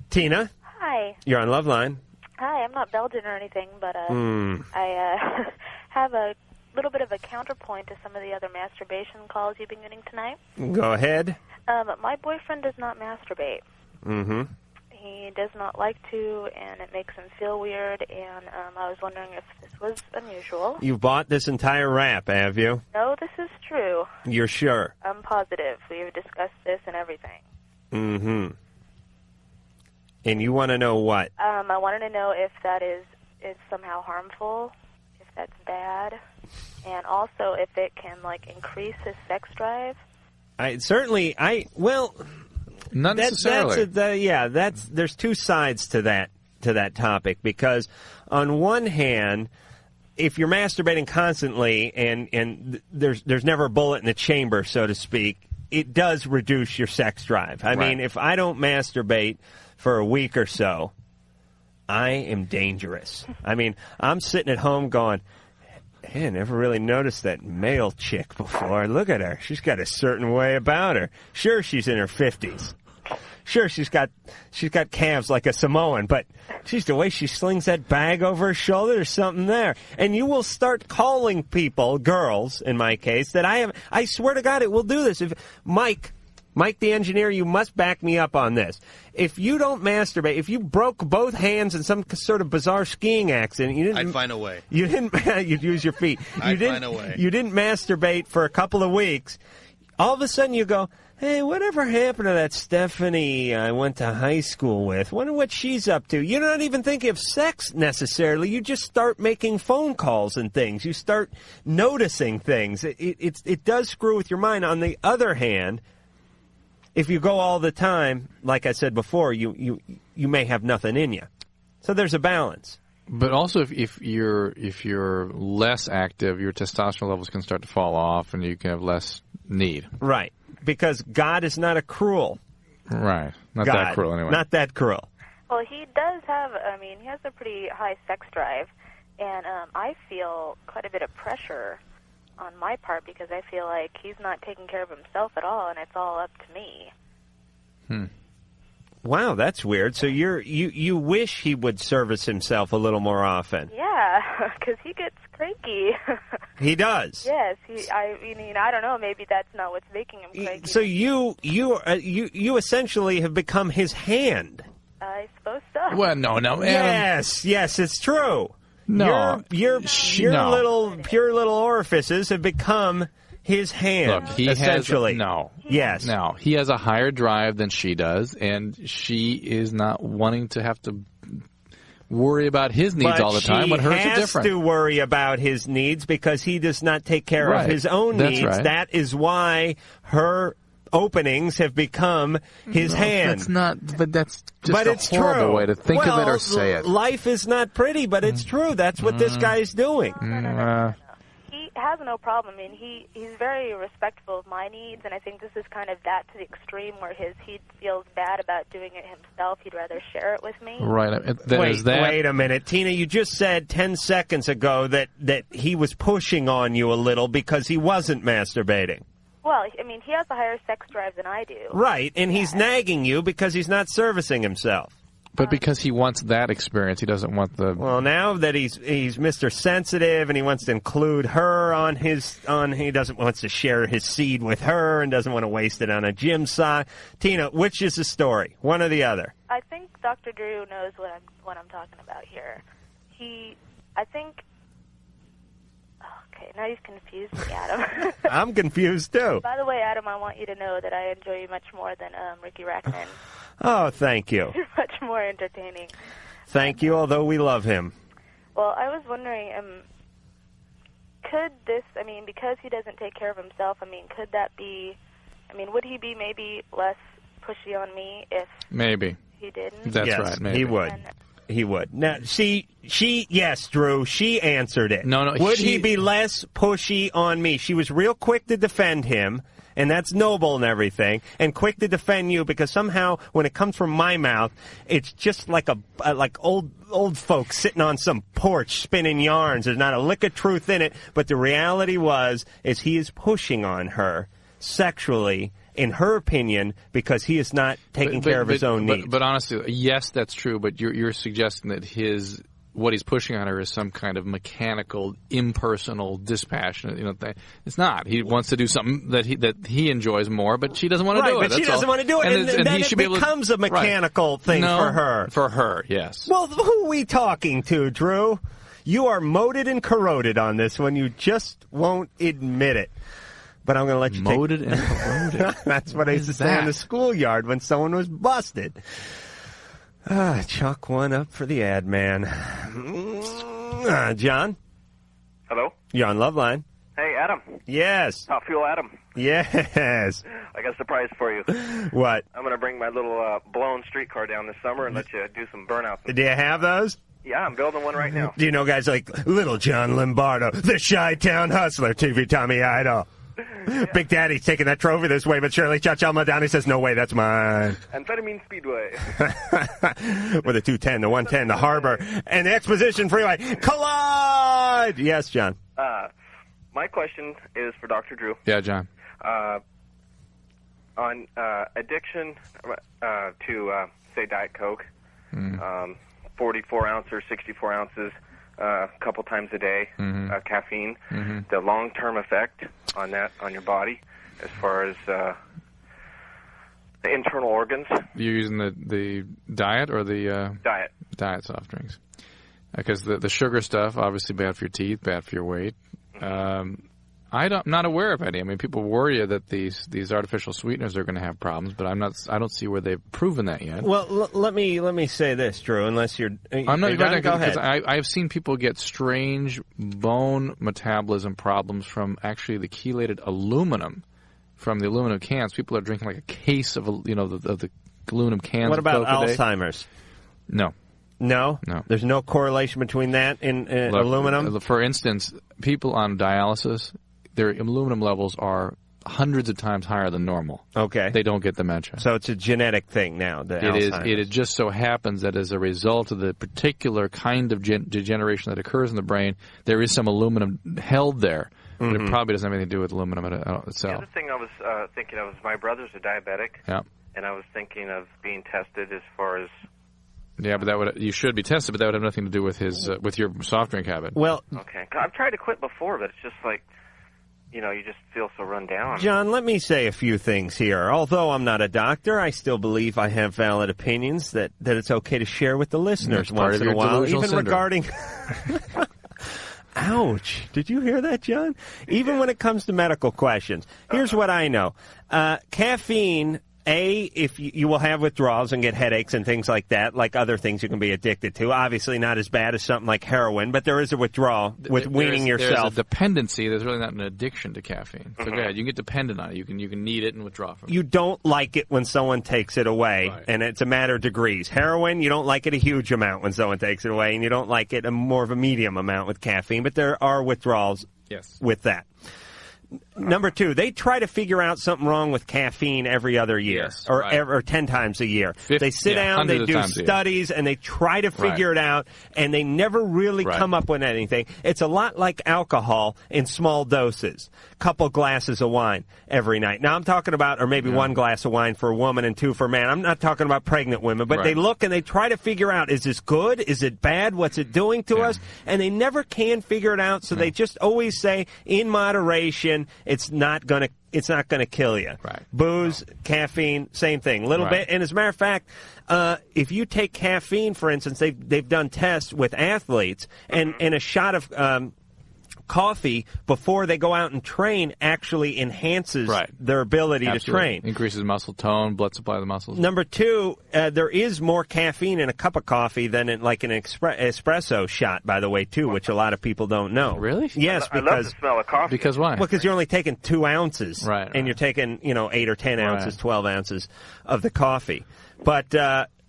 Tina? Hi. You're on Loveline. Hi, I'm not Belgian or anything, but I have a little bit of a counterpoint to some of the other masturbation calls you've been getting tonight. Go ahead. My boyfriend does not masturbate. Mm-hmm. He does not like to, and it makes him feel weird, and I was wondering if this was unusual. You bought this entire rap, have you? No, this is true. You're sure? I'm positive. We've discussed this and everything. Mm-hmm. And you want to know what? I wanted to know if that is somehow harmful, if that's bad, and also if it can, increase his sex drive. Not necessarily. There's two sides to that topic, because on one hand, if you're masturbating constantly and there's never a bullet in the chamber, so to speak, it does reduce your sex drive. I mean, if I don't masturbate for a week or so, I am dangerous. I mean, I'm sitting at home going, hey, I never really noticed that male chick before. Look at her. She's got a certain way about her. Sure, she's in her 50s. Sure, she's got calves like a Samoan, but geez, the way she slings that bag over her shoulder, there's something there. And you will start calling people, girls in my case, that I swear to God, it will do this. If Mike the engineer, you must back me up on this. If you don't masturbate, if you broke both hands in some sort of bizarre skiing accident, I'd find a way. You didn't. You'd use your feet. I'd find a way. You didn't masturbate for a couple of weeks. All of a sudden, you go, hey, whatever happened to that Stephanie I went to high school with? Wonder what she's up to. You're not even thinking of sex necessarily. You just start making phone calls and things. You start noticing things. It does screw with your mind. On the other hand, if you go all the time, like I said before, you may have nothing in you. So there's a balance. But also, if you're less active, your testosterone levels can start to fall off, and you can have less need. Right, because God is not a cruel. Right, not that cruel anyway. Not that cruel. Well, he does have. He has a pretty high sex drive, and I feel quite a bit of pressure on my part because I feel like he's not taking care of himself at all, and it's all up to me. Wow, that's weird. So you wish he would service himself a little more often. Yeah, because he gets cranky. He does. Yes, I don't know. Maybe that's not what's making him cranky. So you essentially have become his hand. I suppose so. Well, no, Adam. Yes, it's true. No, your little pure little orifices have become his hand. Look, he essentially. Yes. Now, he has a higher drive than she does, and she is not wanting to have to worry about his needs all the time when hers are different. She has to worry about his needs because he does not take care of his own needs. Right. That is why her openings have become his hand. That's not, but that's just a horrible way to think of it or say it. Life is not pretty, but it's true. That's what this guy's doing. He has no problem. I mean, he's very respectful of my needs, and I think this is kind of that to the extreme where he feels bad about doing it himself. He'd rather share it with me. Right. Wait a minute. Tina, you just said 10 seconds ago that he was pushing on you a little because he wasn't masturbating. Well, I mean, he has a higher sex drive than I do. Right, and he's nagging you because he's not servicing himself. But because he wants that experience, he doesn't want the... Well, now that he's Mr. Sensitive and he wants to include her he wants to share his seed with her and doesn't want to waste it on a gym sock. Tina, which is the story? One or the other? I think Dr. Drew knows what I'm talking about here. Okay, now you've confused me, Adam. I'm confused, too. By the way, Adam, I want you to know that I enjoy you much more than Ricky Rackman. Oh, thank you. You're much more entertaining. Thank you, although we love him. Well, I was wondering, could this, because he doesn't take care of himself, could that be, would he be maybe less pushy on me if Maybe. he didn't? That's yes, right. Maybe. He would. He would. Now, see, yes, Drew, she answered it. No, would he be less pushy on me? She was real quick to defend him, and that's noble and everything, and quick to defend you because somehow when it comes from my mouth, it's just like like old folks sitting on some porch spinning yarns. There's not a lick of truth in it, but the reality is he is pushing on her sexually, in her opinion, because he is not taking care of his own needs. But honestly, yes, that's true. But you're suggesting that what he's pushing on her is some kind of mechanical, impersonal, dispassionate thing. It's not. He wants to do something that he enjoys more, but she doesn't want to do it. But she doesn't want to do it, and then it becomes a mechanical thing for her. For her, yes. Well, who are we talking to, Drew? You are moated and corroded on this one. You just won't admit it. But I'm going to let you Moated and corroded. That's what I used to say in the schoolyard when someone was busted. Chalk one up for the ad man. John? Hello? You're on Loveline. Hey, Adam. Yes. Top Fuel Adam. Yes. I got a surprise for you. What? I'm going to bring my little blown streetcar down this summer and let you do some burnouts. Do you have those? Yeah, I'm building one right now. Do you know guys like Little John Lombardo, the Chi-Town Hustler, TV Tommy Idol? Yeah. Big Daddy's taking that trophy this way, but Shirley Chachalma down. He says, no way, that's mine. Amphetamine Speedway. With the 210, the 110, the Harbor, and the Exposition Freeway. Collide! Yes, John. My question is for Dr. Drew. Yeah, John. On addiction to, say, Diet Coke, 44 ounces or 64 ounces, a couple times a day, caffeine, the long-term effect on that, on your body, as far as the internal organs. You're using the diet or the diet soft drinks, because the sugar stuff obviously bad for your teeth, bad for your weight. I'm not aware of any. I mean, people worry that these artificial sweeteners are going to have problems, but I don't see where they've proven that yet. Well, let me say this, Drew. Unless you're, I'm not done, go ahead. I've seen people get strange bone metabolism problems from actually the chelated aluminum from the aluminum cans. People are drinking like a case of the aluminum cans. What about of Coke Alzheimer's? No. No? No. There's no correlation between that and aluminum? For instance, people on dialysis, their aluminum levels are hundreds of times higher than normal. Okay. They don't get dementia. So it's a genetic thing now, It just so happens that as a result of the particular kind of degeneration that occurs in the brain, there is some aluminum held there. But it probably doesn't have anything to do with aluminum itself. The other thing I was thinking of is my brother's a diabetic. Yeah. And I was thinking of being tested as far as... Yeah, but you should be tested, but that would have nothing to do with his with your soft drink habit. Well, okay. I've tried to quit before, but it's just like, you just feel so run down. John, let me say a few things here. Although I'm not a doctor, I still believe I have valid opinions that it's okay to share with the listeners once in a while, even regarding... Ouch. Did you hear that, John? Even when it comes to medical questions. Here's what I know. Caffeine... if you will have withdrawals and get headaches and things like that, like other things you can be addicted to. Obviously not as bad as something like heroin, but there is a withdrawal with weaning yourself. There's a dependency. There's really not an addiction to caffeine. So go ahead. You can get dependent on it. You can need it and withdraw from it. You don't like it when someone takes it away, and it's a matter of degrees. Heroin, you don't like it a huge amount when someone takes it away, and you don't like it a more of a medium amount with caffeine, but there are withdrawals with that. Number two, they try to figure out something wrong with caffeine every other year, or 10 times a year. They sit down, they do studies, and they try to figure it out, and they never really come up with anything. It's a lot like alcohol in small doses. Couple glasses of wine every night. Now, I'm talking about, or maybe one glass of wine for a woman and two for a man. I'm not talking about pregnant women, but they look and they try to figure out, is this good? Is it bad? What's it doing to us? And they never can figure it out, so they just always say, in moderation, it's not going to kill you. Booze, caffeine, same thing. Little bit. And as a matter of fact, if you take caffeine, for instance, they've done tests with athletes, and a shot of coffee before they go out and train actually enhances their ability to train. Increases muscle tone, blood supply to the muscles. Number two, there is more caffeine in a cup of coffee than in like an espresso shot, by the way, too, which a lot of people don't know. Really? Yes, I love the smell of coffee. Because why? Well, because you're only taking 2 ounces. Right. And you're taking, 8 or 10 ounces, 12 ounces of the coffee. But,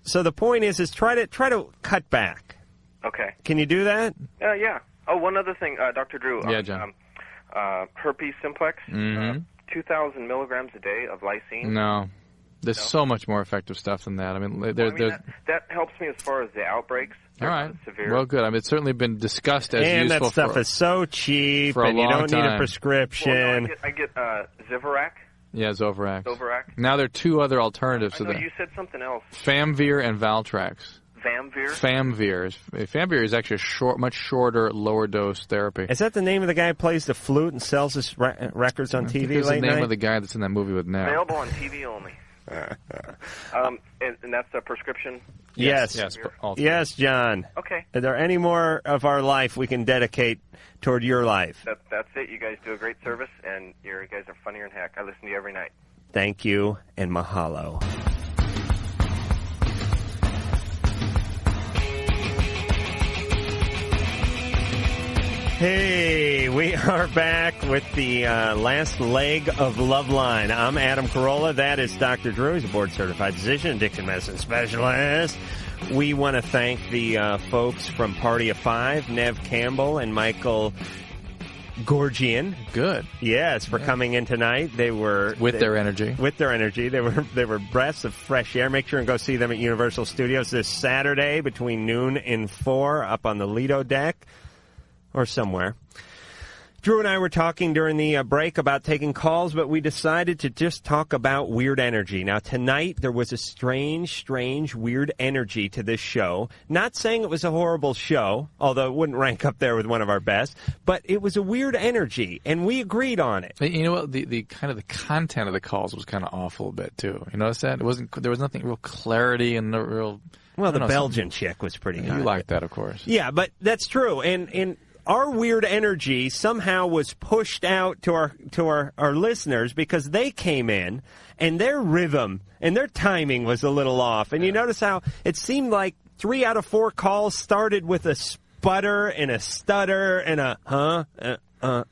so the point is try to cut back. Okay. Can you do that? Yeah. Oh, one other thing, Dr. Drew. Yeah, John. Herpes simplex, 2,000 milligrams a day of lysine. No. There's so much more effective stuff than that. I mean, that helps me as far as the outbreaks. All right. Severe. Well, good. I mean, it's certainly been discussed as and useful. And that stuff is so cheap, and you don't need a prescription. Well, no, I get Zivirac. Yeah, Zovirac. Zovirac. Now there are 2 other alternatives to that. You said something else. Famvir and Valtrax. Famvir? Famvir is actually a much shorter, lower dose therapy. Is that the name of the guy who plays the flute and sells his records on TV late night? the name of the guy that's in that movie with Neve. Available on TV only. And that's a prescription? Yes, John. Okay. Is there any more of our life we can dedicate toward your life? That's it. You guys do a great service, and you guys are funnier than heck. I listen to you every night. Thank you, and mahalo. Hey, we are back with the last leg of Loveline. I'm Adam Carolla. That is Dr. Drew. He's a board-certified physician, addiction medicine specialist. We want to thank the folks from Party of Five, Neve Campbell and Michael Goorjian. Good. Yes, for coming in tonight. They were with their energy. With their energy. They were breaths of fresh air. Make sure and go see them at Universal Studios this Saturday between noon and 4 up on the Lido deck. Or somewhere. Drew and I were talking during the break about taking calls, but we decided to just talk about weird energy. Now, tonight, there was a strange, weird energy to this show. Not saying it was a horrible show, although it wouldn't rank up there with one of our best, but it was a weird energy, and we agreed on it. You know what? The kind of the content of the calls was kind of awful a bit, too. You notice that? There was nothing real clarity and no real... Well, the Belgian chick was pretty good. You liked that, of course. Yeah, but that's true, and our weird energy somehow was pushed out to our listeners because they came in and their rhythm and their timing was a little off. And you notice how it seemed like 3 out of 4 calls started with a sputter and a stutter and a am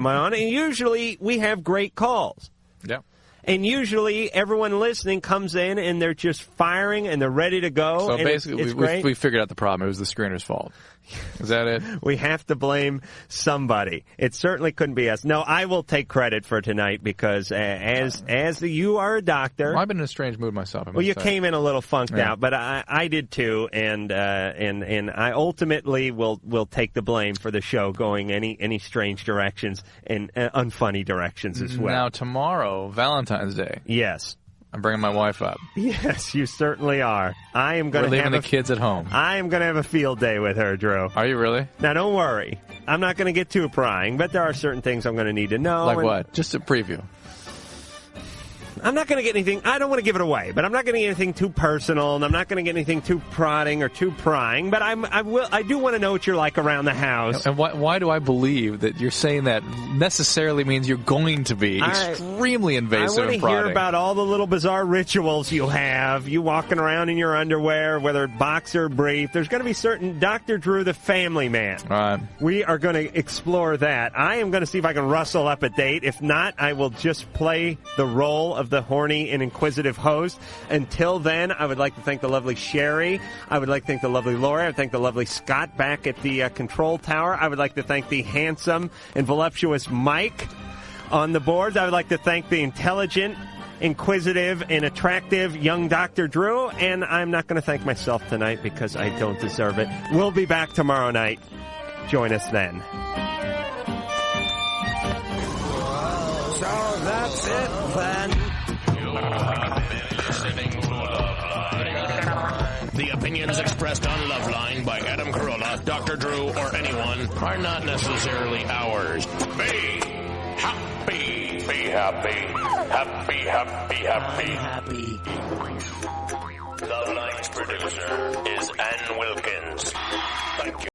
I on? And usually we have great calls. Yeah. And usually everyone listening comes in and they're just firing and they're ready to go. So and basically, we figured out the problem. It was the screener's fault. Is that it? We have to blame somebody. It certainly couldn't be us. No, I will take credit for tonight because as you are a doctor. Well, I've been in a strange mood myself. Well, you came in a little funked out, but I did too, and I ultimately will take the blame for the show going any strange directions and unfunny directions as well. Now tomorrow, Valentine's Day. Yes. I'm bringing my wife up. Yes, you certainly are. I am going to leaving the kids at home. I am going to have a field day with her, Drew. Are you really? Now, don't worry. I'm not going to get too prying, but there are certain things I'm going to need to know. Like what? Just a preview. I'm not going to get anything. I don't want to give it away, but I'm not going to get anything too personal, and I'm not going to get anything too prodding or too prying. But I do want to know what you're like around the house. And why do I believe that you're saying that necessarily means you're going to be extremely invasive and prodding? I want to hear about all the little bizarre rituals you have. You walking around in your underwear, whether boxer or brief. There's going to be certain Dr. Drew, the family man. All right. We are going to explore that. I am going to see if I can rustle up a date. If not, I will just play the role of the horny and inquisitive host. Until then, I would like to thank the lovely Sherry. I would like to thank the lovely Lori. I would thank the lovely Scott back at the control tower. I would like to thank the handsome and voluptuous Mike on the boards. I would like to thank the intelligent, inquisitive, and attractive young Dr. Drew. And I'm not going to thank myself tonight because I don't deserve it. We'll be back tomorrow night. Join us then. So that's it then. The opinions expressed on Loveline by Adam Carolla, Dr. Drew, or anyone are not necessarily ours. Be happy. Be happy. Happy, happy, happy. Happy. Loveline's producer is Ann Wilkins. Thank you.